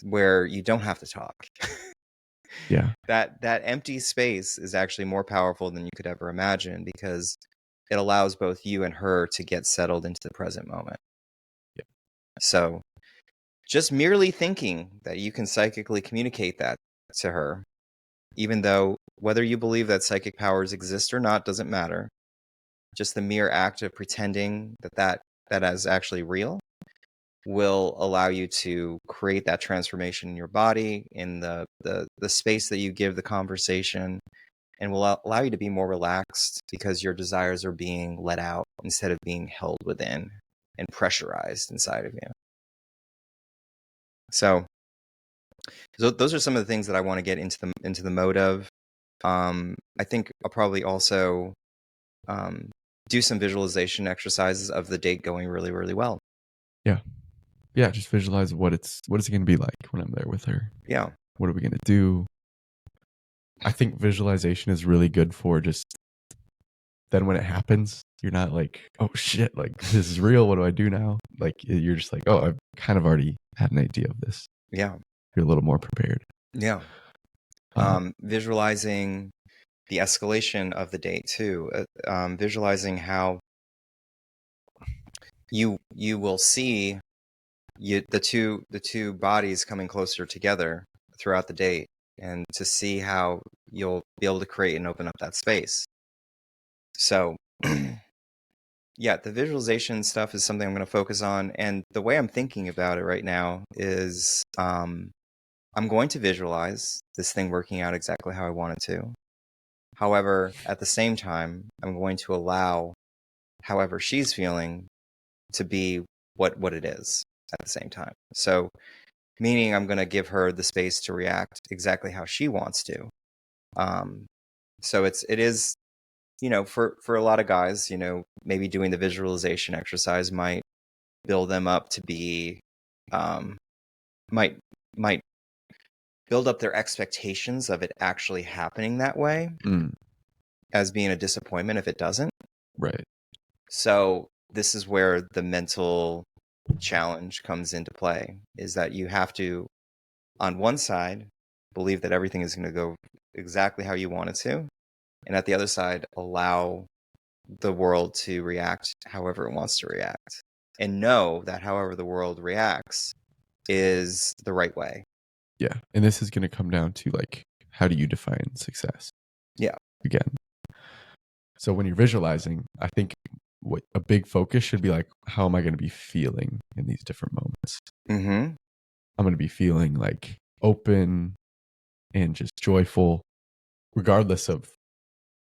where you don't have to talk. Yeah. That empty space is actually more powerful than you could ever imagine, because it allows both you and her to get settled into the present moment. Yeah. So just merely thinking that you can psychically communicate that to her, even though whether you believe that psychic powers exist or not doesn't matter, just the mere act of pretending that is actually real will allow you to create that transformation in your body, in the space that you give the conversation, and will allow you to be more relaxed because your desires are being let out instead of being held within and pressurized inside of you. So those are some of the things that I want to get into the mode of. I think I'll probably also do some visualization exercises of the date going really, really well. Yeah, just visualize what is it going to be like when I'm there with her. Yeah. What are we going to do? I think visualization is really good for just then when it happens, you're not like, oh shit, like this is real. What do I do now? Like you're just like, oh, I've kind of already had an idea of this. Yeah. You're a little more prepared. Yeah. Visualizing the escalation of the date too. Visualizing how you will see the two bodies coming closer together throughout the date, and to see how you'll be able to create and open up that space. So yeah, the visualization stuff is something I'm going to focus on, and the way I'm thinking about it right now is I'm going to visualize this thing working out exactly how I want it to. However, at the same time, I'm going to allow however she's feeling to be what it is at the same time. So meaning I'm going to give her the space to react exactly how she wants to. So it is, for a lot of guys, maybe doing the visualization exercise might build them up to be, might build up their expectations of it actually happening that way as being a disappointment if it doesn't. Right. So this is where the mental challenge comes into play, is that you have to, on one side, believe that everything is going to go exactly how you want it to, and at the other side, allow the world to react however it wants to react, and know that however the world reacts is the right way. Yeah. And this is going to come down to like, how do you define success? Yeah. Again. So when you're visualizing, I think what a big focus should be like, how am I going to be feeling in these different moments? Mm-hmm. I'm going to be feeling like open and just joyful, regardless of,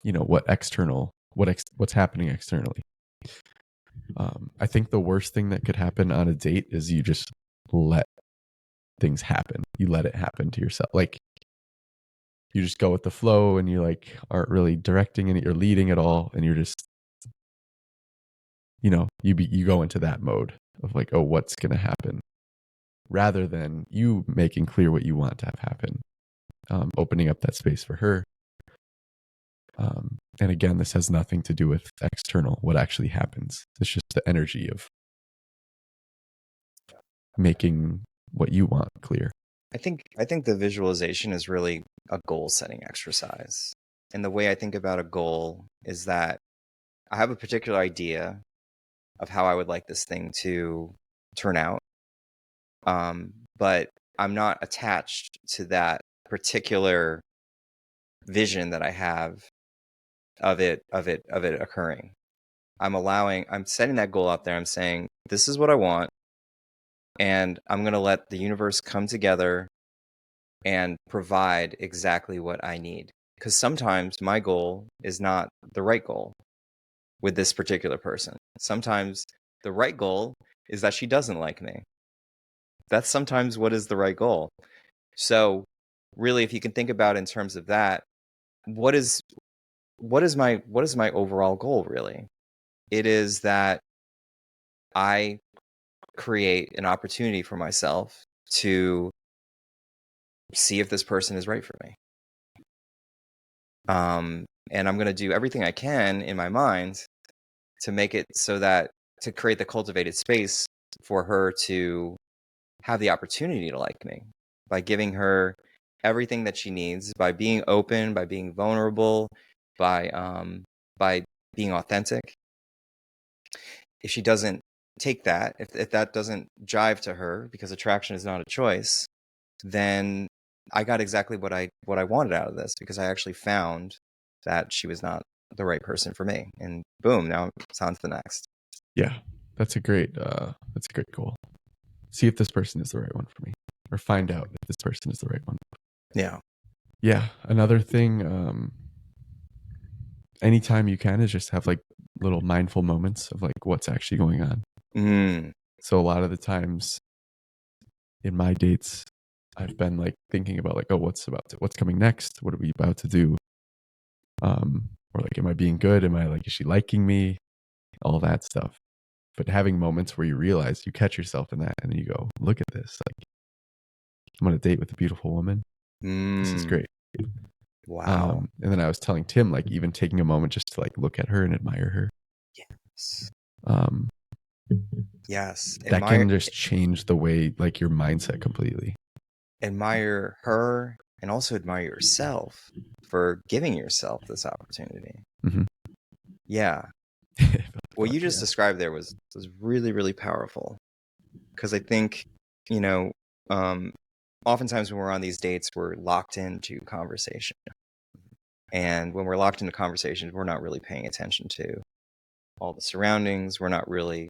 what's happening externally. I think the worst thing that could happen on a date is you just let things happen. You let it happen to yourself. Like you just go with the flow and you like aren't really directing it or leading at all. And you're just, you go into that mode of like, oh, what's going to happen, rather than you making clear what you want to have happen, opening up that space for her. And again, this has nothing to do with external, what actually happens. It's just the energy of making what you want clear. I think the visualization is really a goal setting exercise. And the way I think about a goal is that I have a particular idea of how I would like this thing to turn out. But I'm not attached to that particular vision that I have of it occurring. I'm setting that goal out there. I'm saying, this is what I want, and I'm going to let the universe come together and provide exactly what I need. Because sometimes my goal is not the right goal with this particular person. Sometimes the right goal is that she doesn't like me. That's sometimes what is the right goal. So really, if you can think about it in terms of that, what is my overall goal really? It is that I create an opportunity for myself to see if this person is right for me. And I'm going to do everything I can in my mind to make it so that to create the cultivated space for her to have the opportunity to like me by giving her everything that she needs, by being open, by being vulnerable, by being authentic. If she doesn't take that, if that doesn't jive to her because attraction is not a choice, then I got exactly what I wanted out of this, because I actually found that she was not the right person for me. And boom, now it's on to the next. Yeah, that's a great goal. See if this person is the right one for me, or find out if this person is the right one. Yeah. Yeah. Another thing, anytime you can, is just have like little mindful moments of like what's actually going on. So a lot of the times in my dates, I've been like thinking about like, oh, what's coming next? What are we about to do? Or like, am I being good? Am I like, is she liking me? All that stuff. But having moments where you realize, you catch yourself in that, and then you go, look at this. Like, I'm on a date with a beautiful woman. This is great. Wow. And then I was telling Tim, like, even taking a moment just to like look at her and admire her. Yes. Yes. That can just change the way, like, your mindset completely. Admire her and also admire yourself for giving yourself this opportunity. Mm-hmm. Yeah. What you just described there was really, really powerful. Because I think, oftentimes when we're on these dates, we're locked into conversation. And when we're locked into conversations, we're not really paying attention to all the surroundings. We're not really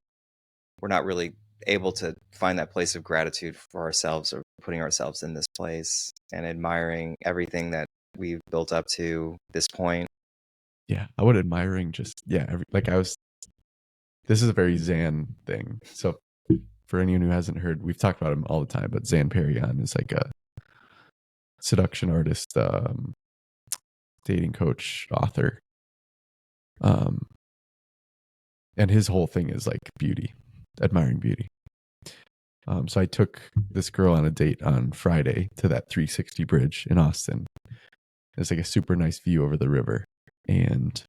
able to find that place of gratitude for ourselves, or putting ourselves in this place and admiring everything that we've built up to this point. Yeah, I would admiring just, this is a very Zan thing. So for anyone who hasn't heard, we've talked about him all the time, but Zan Perion is like a seduction artist, dating coach, author. And his whole thing is like beauty, admiring beauty. So I took this girl on a date on Friday to that 360 bridge in Austin. It's like a super nice view over the river. And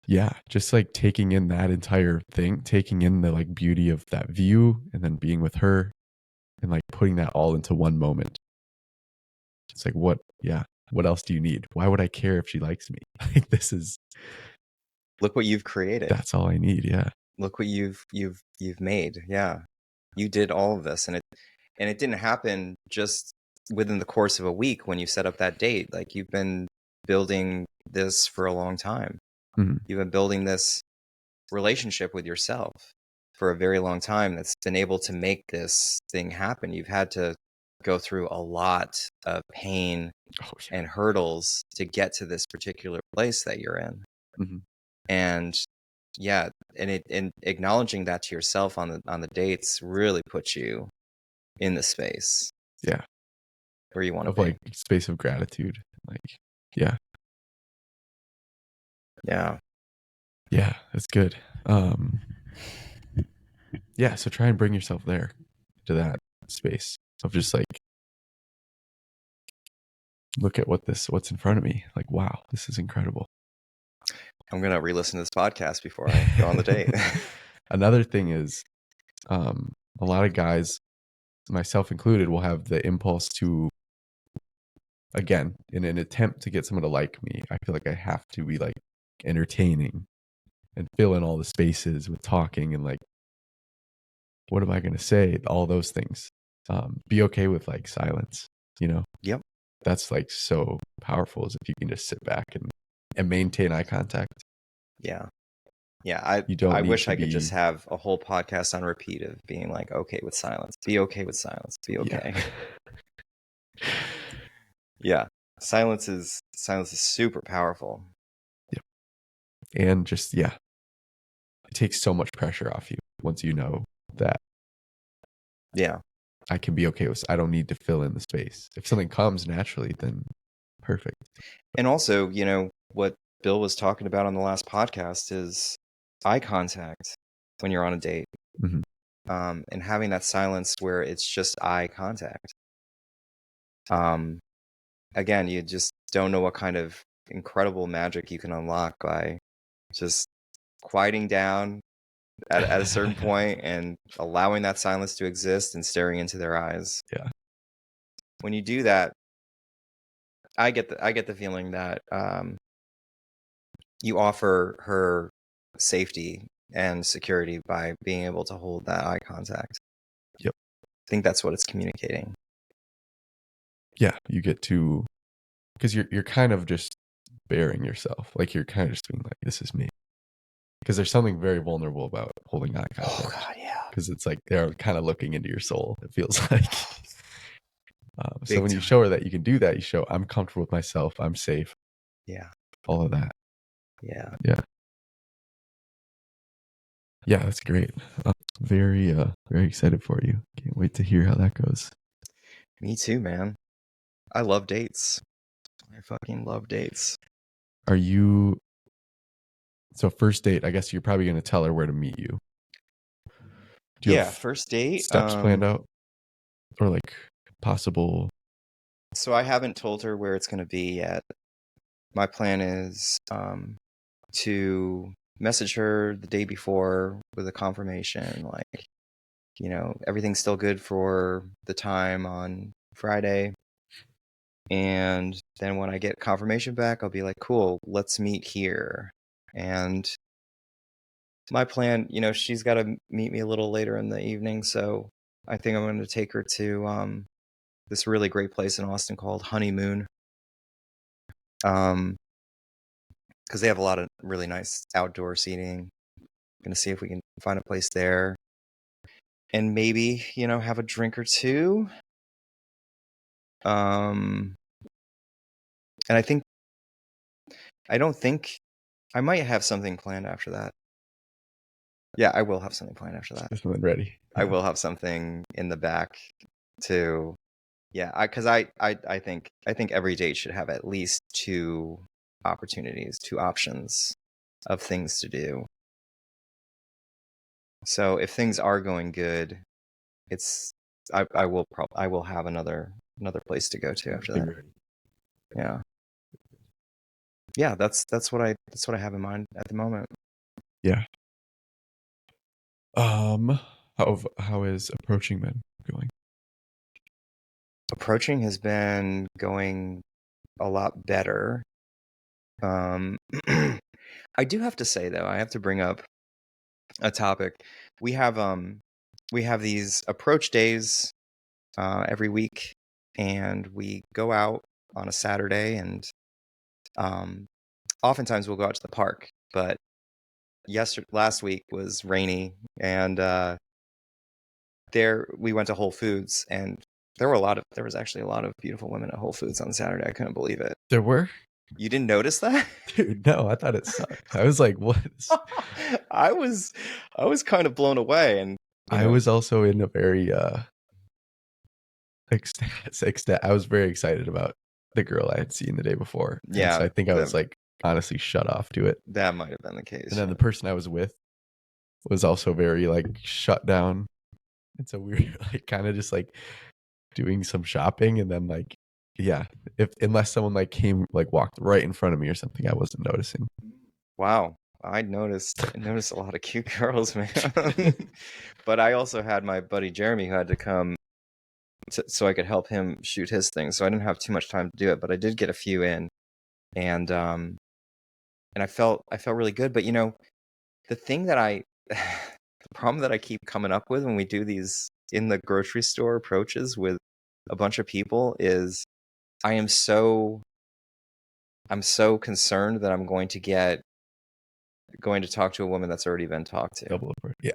yeah, just like taking in that entire thing, taking in the like beauty of that view, and then being with her and like putting that all into one moment. It's like, what else do you need? Why would I care if she likes me? Like, this is, look what you've created. That's all I need. Yeah. Look what you've made. Yeah. You did all of this, and it didn't happen just within the course of a week when you set up that date. Like, you've been building this for a long time. Mm-hmm. You've been building this relationship with yourself for a very long time that's been able to make this thing happen. You've had to go through a lot of pain and hurdles to get to this particular place that you're in. Mm-hmm. And yeah, and acknowledging that to yourself on the dates really puts you in the space. Yeah. Where you want to be. Like, space of gratitude. Like, yeah. Yeah. Yeah, that's good. Yeah, so try and bring yourself there, to that space of just like, look at what's in front of me. Like, wow, this is incredible. I'm going to re-listen to this podcast before I go on the date. Another thing is, a lot of guys, myself included, will have the impulse to, again, in an attempt to get someone to like me, I feel like I have to be like entertaining and fill in all the spaces with talking and like, what am I going to say? All those things. Be okay with like silence, Yep. That's like so powerful, is if you can just sit back and maintain eye contact. Yeah. Yeah. I wish I could just have a whole podcast on repeat of being like, okay with silence, be okay with silence, be okay. Yeah. Silence is super powerful. Yep. And just, it takes so much pressure off you once you know that. Yeah. I can be okay with, I don't need to fill in the space. If something comes naturally, then perfect. And also, what Bill was talking about on the last podcast is eye contact when you're on a date. Mhm. And having that silence where it's just eye contact. Again, you just don't know what kind of incredible magic you can unlock by just quieting down at a certain point and allowing that silence to exist and staring into their eyes. Yeah. When you do that, I get the feeling that you offer her safety and security by being able to hold that eye contact. Yep. I think that's what it's communicating. Yeah, you get to, because you're kind of just bearing yourself. Like you're kind of just being like, this is me. Because there's something very vulnerable about holding eye contact. Oh God, yeah. Because it's like they're kind of looking into your soul, it feels like. So Big when you time. show her that you can do that, you show I'm comfortable with myself, I'm safe, Yeah. all of that. Yeah. Yeah, that's great. I'm very excited for you. Can't wait to hear how that goes. Me too, man. I love dates. I fucking love dates. Are you, so first date, I guess you're probably going to tell her where to meet you. Do you have First date. steps planned out? Or like possible? So I haven't told her where it's going to be yet. My plan is to message her the day before with a confirmation, like, everything's still good for the time on Friday. And then when I get confirmation back, I'll be like, cool, let's meet here. And my plan, she's got to meet me a little later in the evening. So I think I'm going to take her to this really great place in Austin called Honeymoon. Because they have a lot of really nice outdoor seating. Going to see if we can find a place there. And maybe, have a drink or two. And I don't think I might have something planned after that. Yeah, I will have something planned after that. Something ready. I will have something in the back to, because I think every date should have at least two options of things to do. So if things are going good, I will have another place to go to after that. Yeah, that's what I have in mind at the moment. Yeah. How is approaching men going? Approaching has been going a lot better. I do have to say though, I have to bring up a topic. We have these approach days every week, and we go out on a Saturday, and oftentimes we'll go out to the park. But last week was rainy, and we went to Whole Foods, and there was actually a lot of beautiful women at Whole Foods on Saturday. I couldn't believe it. There were? You didn't notice that? Dude, no, I thought it sucked. I was like, what? I was kind of blown away, and I was also in a very I was very excited about the girl I had seen the day before. Yeah, so I think I was like honestly shut off to it. That might have been the case. And then the person I was with was also very like shut down. And so we were like kind of just like doing some shopping, and then like, yeah, unless someone like came, like walked right in front of me or something, I wasn't noticing. Wow. I noticed a lot of cute girls, man. But I also had my buddy Jeremy who had to come so I could help him shoot his thing. So I didn't have too much time to do it, but I did get a few in, and I felt really good. But the thing that the problem that I keep coming up with when we do these in the grocery store approaches with a bunch of people is I'm so concerned that I'm going to talk to a woman that's already been talked to. Double approach. Yeah.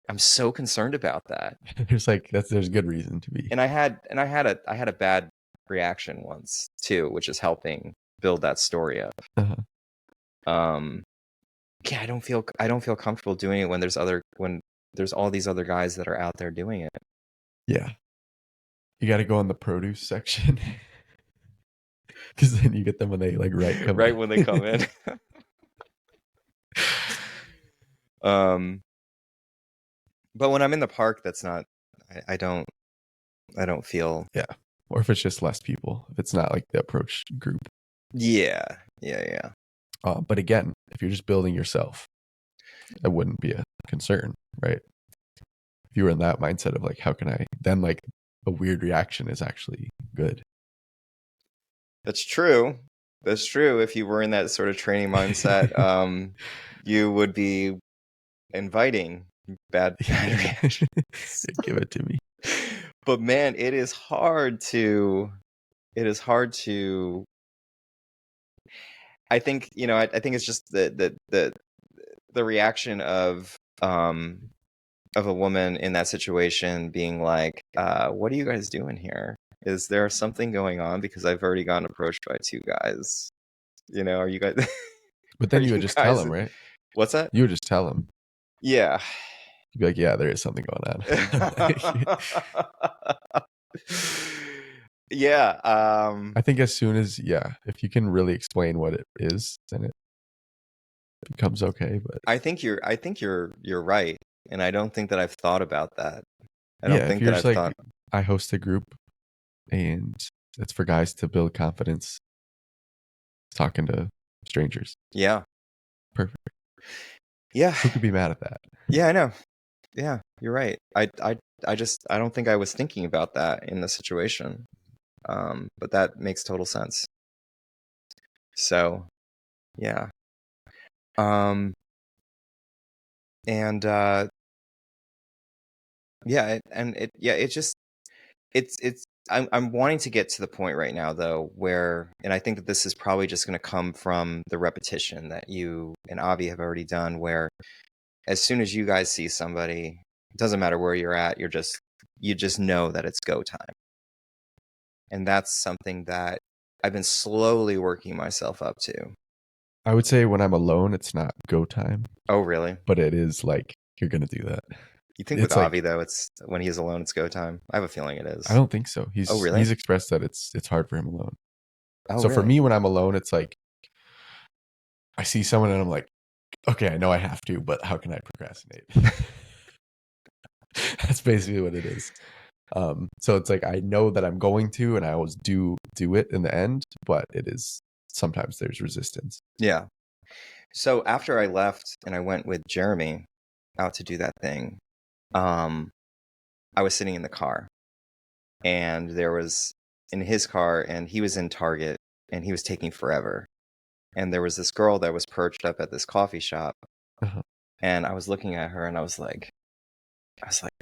I'm so concerned about that. There's good reason to be. And I had a bad reaction once too, which is helping build that story up. Yeah, I don't feel comfortable doing it when there's all these other guys that are out there doing it. Yeah. You got to go in the produce section. Because then you get them when they like come when they come in. But when I'm in the park, that's not. I don't feel. Yeah. Or if it's just less people, if it's not like the approach group. Yeah. But again, if you're just building yourself, it wouldn't be a concern, right? If you were in that mindset of like, how can I, then like a weird reaction is actually good. That's true. That's true. If you were in that sort of training mindset, you would be inviting bad reactions. Give it to me. But man, it is hard to. I think I think it's just the reaction of a woman in that situation being like, "What are you guys doing here? Is there something going on? Because I've already gotten approached by 2 guys. Are you guys?" But then you would just tell him, right? What's that? You would just tell him. Yeah. You'd be like, yeah, there is something going on. Yeah. I think as soon as, if you can really explain what it is, then it becomes okay. But I think you're right, and I don't think that I've thought about that. I don't think that I've thought. I host a group, and it's for guys to build confidence talking to strangers. Yeah. Perfect. Yeah. Who could be mad at that? Yeah, I know. Yeah, you're right. I don't think I was thinking about that in the situation. But that makes total sense. So, yeah. And I'm wanting to get to the point right now though where, and I think that this is probably just going to come from the repetition that you and Avi have already done, where as soon as you guys see somebody, it doesn't matter where you're at, you just know that it's go time. And that's something that I've been slowly working myself up to. I would say when I'm alone, it's not go time. Oh, really? But it is like, you're going to do that. You think with Avi, though, it's when he's alone, it's go time? I have a feeling it is. I don't think so. Really? He's expressed that it's hard for him alone. Oh, so really? For me, when I'm alone, it's like, I see someone and I'm like, okay, I know I have to, but how can I procrastinate? That's basically what it is. So it's like, I know that I'm going to, and I always do it in the end, but it is, sometimes there's resistance. Yeah. So after I left and I went with Jeremy out to do that thing, I was sitting in the car, and there was in his car, and he was in Target, and he was taking forever. And there was this girl that was perched up at this coffee shop, and I was looking at her, and I was like,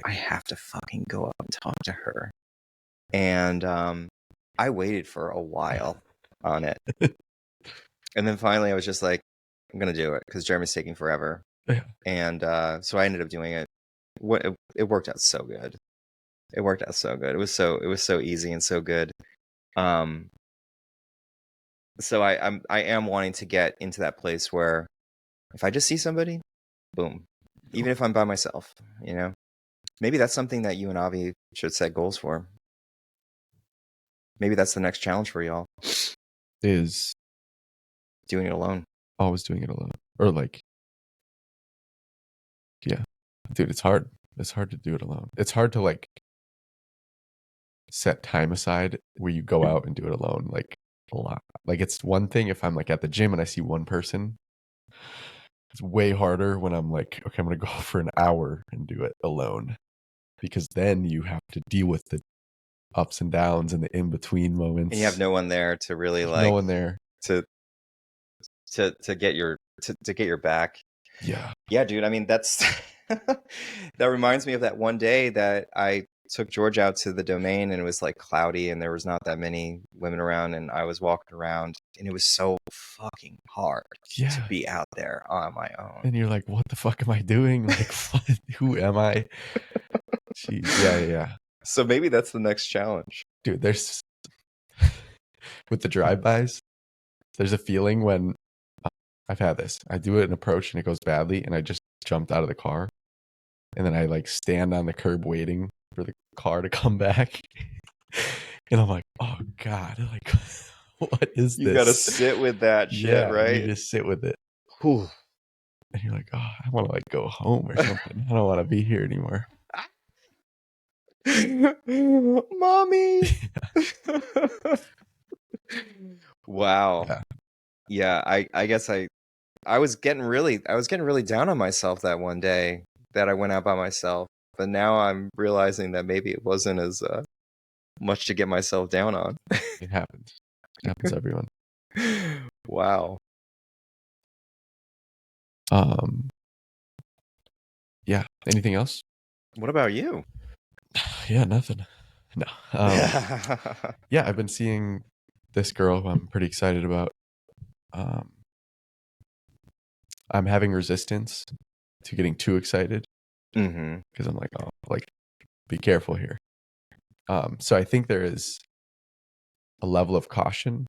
I have to fucking go up and talk to her. And I waited for a while on it. And then finally I was just like, I'm going to do it because Jeremy's taking forever. Yeah. And so I ended up doing it. It worked out so good. It worked out so good. It was so easy and so good. So I am wanting to get into that place where if I just see somebody, boom, even if I'm by myself, maybe that's something that you and Avi should set goals for. Maybe that's the next challenge for y'all. Is doing it alone. Always doing it alone. Or like, yeah. Dude, it's hard. It's hard to do it alone. It's hard to like set time aside where you go out and do it alone, like a lot. Like it's one thing if I'm like at the gym and I see one person. It's way harder when I'm like, okay, I'm going to go for an hour and do it alone. Because then you have to deal with the ups and downs and the in-between moments. And you have no one there to really no one there to get your back. Yeah, dude. I mean, that's that reminds me of that one day that I took George out to the domain, and it was like cloudy and there was not that many women around, and I was walking around, and it was so fucking hard to be out there on my own. And you're like, what the fuck am I doing? Like, who am I? Jeez, yeah. So maybe that's the next challenge. Dude, there's with the drive-bys, there's a feeling when I've had this. I do an approach and it goes badly, and I just jumped out of the car, and then I like stand on the curb waiting for the car to come back, and I'm like, oh god, like what is this? You gotta sit with that shit, right? You just sit with it. Whew. and you're like, oh, I want to like go home or something. I don't want to be here anymore. Mommy. Wow. Yeah, I guess I was getting really down on myself that one day that I went out by myself. But now I'm realizing that maybe it wasn't as much to get myself down on. It happens. It happens to everyone. Wow. Yeah. Anything else? What about you? Yeah, nothing. No. Yeah, I've been seeing this girl who I'm pretty excited about. I'm having resistance to getting too excited because I'm like, oh, like, be careful here. So I think there is a level of caution,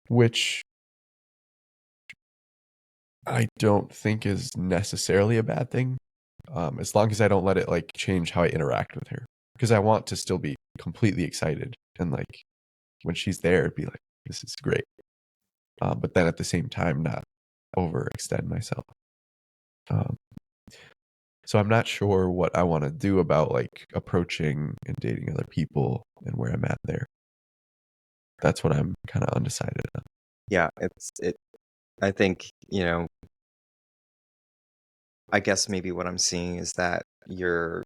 which I don't think is necessarily a bad thing, as long as I don't let it like change how I interact with her. Because I want to still be completely excited and like when she's there, be like, this is great. But then at the same time, not overextend myself. So I'm not sure what I want to do about like approaching and dating other people and where I'm at there. That's what I'm kind of undecided on. Yeah, I think, I guess maybe what I'm seeing is that you're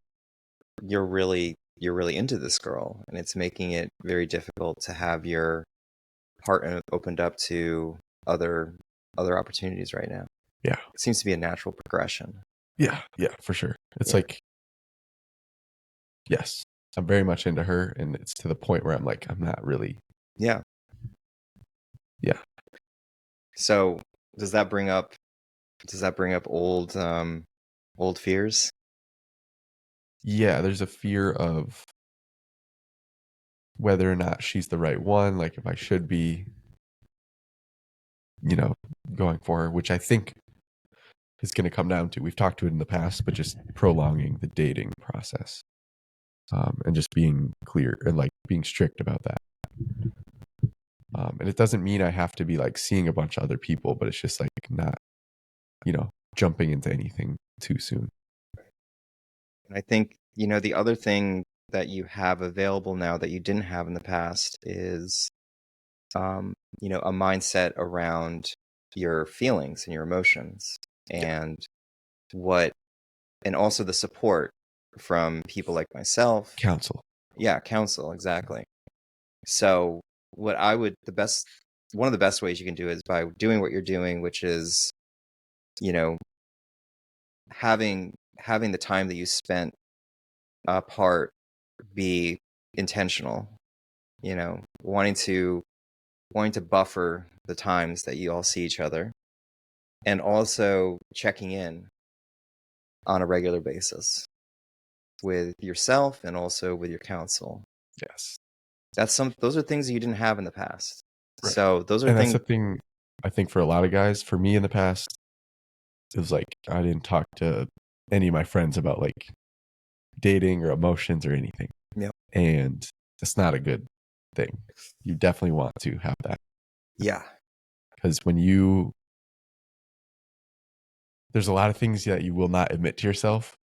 really into this girl, and it's making it very difficult to have your heart opened up to other opportunities right now. Yeah. It seems to be a natural progression. Yeah, for sure. It's like, yes, I'm very much into her, and it's to the point where I'm like, I'm not really. Yeah. So does that bring up old fears? Yeah, there's a fear of whether or not she's the right one, like if I should be, going for her, which I think is going to come down to, we've talked to it in the past, but just prolonging the dating process, and just being clear and like being strict about that. And it doesn't mean I have to be like seeing a bunch of other people, but it's just like not, jumping into anything too soon. And I think, the other thing that you have available now that you didn't have in the past is, a mindset around your feelings and your emotions and and also the support from people like myself. Counsel. Yeah, counsel, exactly. So one of the best ways you can do it is by doing what you're doing, which is, having the time that you spent apart be intentional, wanting to buffer the times that you all see each other, and also checking in on a regular basis with yourself and also with your counsel. Yes. Those are things that you didn't have in the past. Right. So those are and things. that's the thing I think for a lot of guys. For me in the past, it was like I didn't talk to any of my friends about like dating or emotions or anything. Yep. And it's not a good thing. You definitely want to have that. Yeah. Because there's a lot of things that you will not admit to yourself.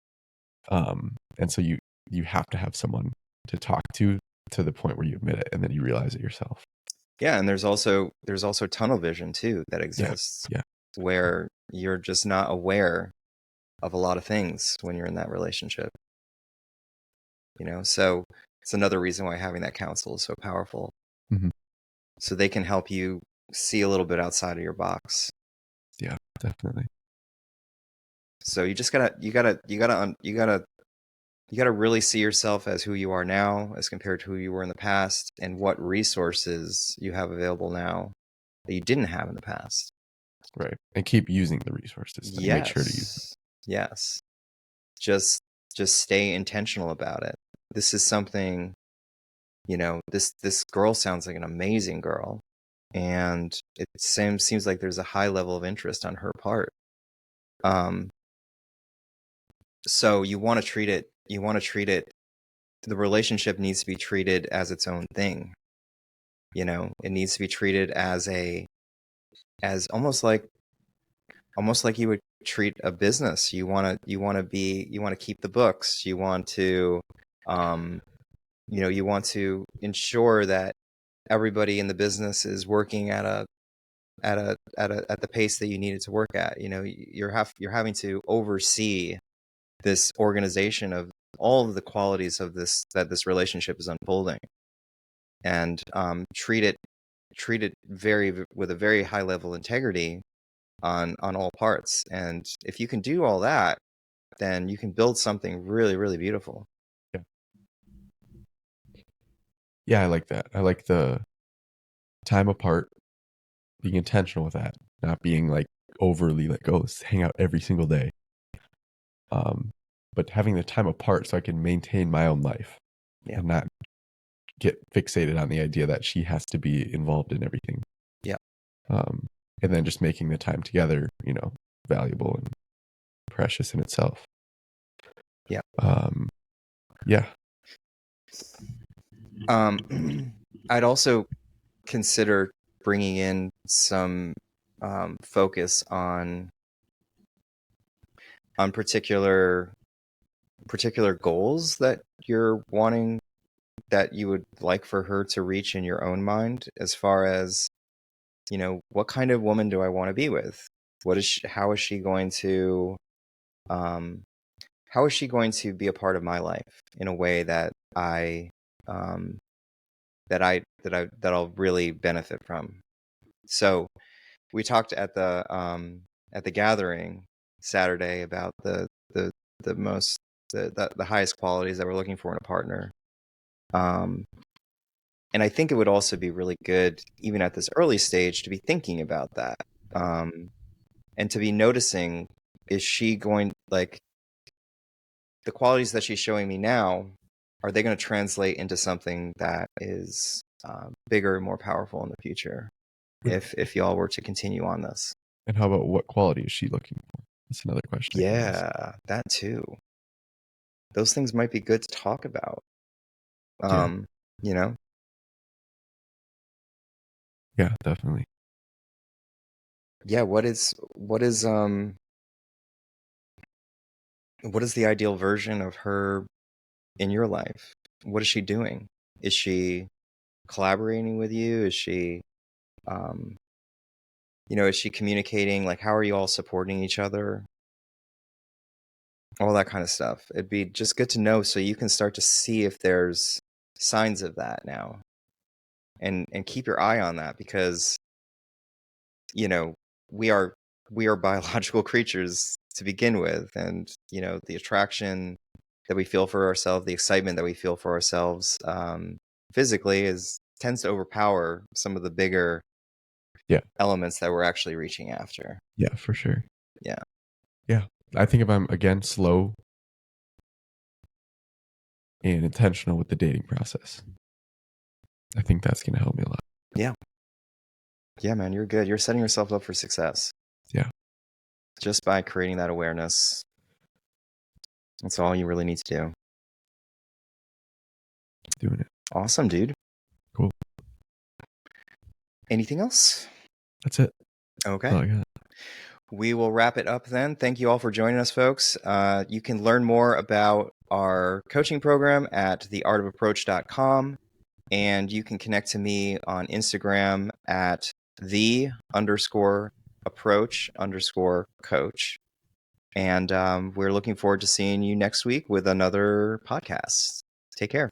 And so you have to have someone to talk to the point where you admit it and then you realize it yourself. Yeah. And there's also tunnel vision too that exists. Yeah. Where you're just not aware of a lot of things when you're in that relationship. So it's another reason why having that counsel is so powerful. Mm-hmm. So they can help you see a little bit outside of your box. Yeah, definitely. So you just gotta really see yourself as who you are now as compared to who you were in the past, and what resources you have available now that you didn't have in the past. Right. And keep using the resources. Yes. Make sure to use them. Yes. Just stay intentional about it. This is something, this girl sounds like an amazing girl, and it seems like there's a high level of interest on her part. So you want to treat it, the relationship needs to be treated as its own thing. It needs to be treated as almost like almost like you would treat a business. You want to keep the books. You want to, you want to ensure that everybody in the business is working at the pace that you need it to work at. You're having to oversee this organization of all of the qualities of this relationship is unfolding, and treat it with a very high level integrity on all parts. And if you can do all that, then you can build something really, really beautiful. Yeah, I like that. I like the time apart, being intentional with that, not being like overly like, oh, let's hang out every single day. But having the time apart so I can maintain my own life and not get fixated on the idea that she has to be involved in everything. Yeah. And then just making the time together, valuable and precious in itself. Yeah. Yeah. I'd also consider bringing in some focus on particular goals that you're wanting, that you would like for her to reach in your own mind, as far as, what kind of woman do I want to be with? How is she going to be a part of my life in a way that I'll really benefit from? So we talked at the gathering Saturday about the highest qualities that we're looking for in a partner. And I think it would also be really good, even at this early stage, to be thinking about that, and to be noticing, is she going, like, the qualities that she's showing me now, are they going to translate into something that is bigger and more powerful in the future, if y'all were to continue on this? And how about what quality is she looking for? That's another question. Yeah, that too. Those things might be good to talk about. Yeah, definitely. Yeah, what is the ideal version of her in your life? What is she doing? Is she collaborating with you? Is she is she communicating? Like, how are you all supporting each other? All that kind of stuff. It'd be just good to know, so you can start to see if there's signs of that now, and keep your eye on that, because we are biological creatures to begin with, and the attraction that we feel for ourselves, the excitement that we feel for ourselves physically tends to overpower some of the bigger elements that we're actually reaching after. Yeah, for sure. Yeah. I think if I'm, again, slow and intentional with the dating process, I think that's going to help me a lot. Yeah, man, you're good. You're setting yourself up for success. Yeah. Just by creating that awareness. That's all you really need to do. Doing it. Awesome, dude. Cool. Anything else? That's it. Okay. That's all I got. We will wrap it up then. Thank you all for joining us, folks. You can learn more about our coaching program at theartofapproach.com, and you can connect to me on Instagram at _approach_coach. And we're looking forward to seeing you next week with another podcast. Take care.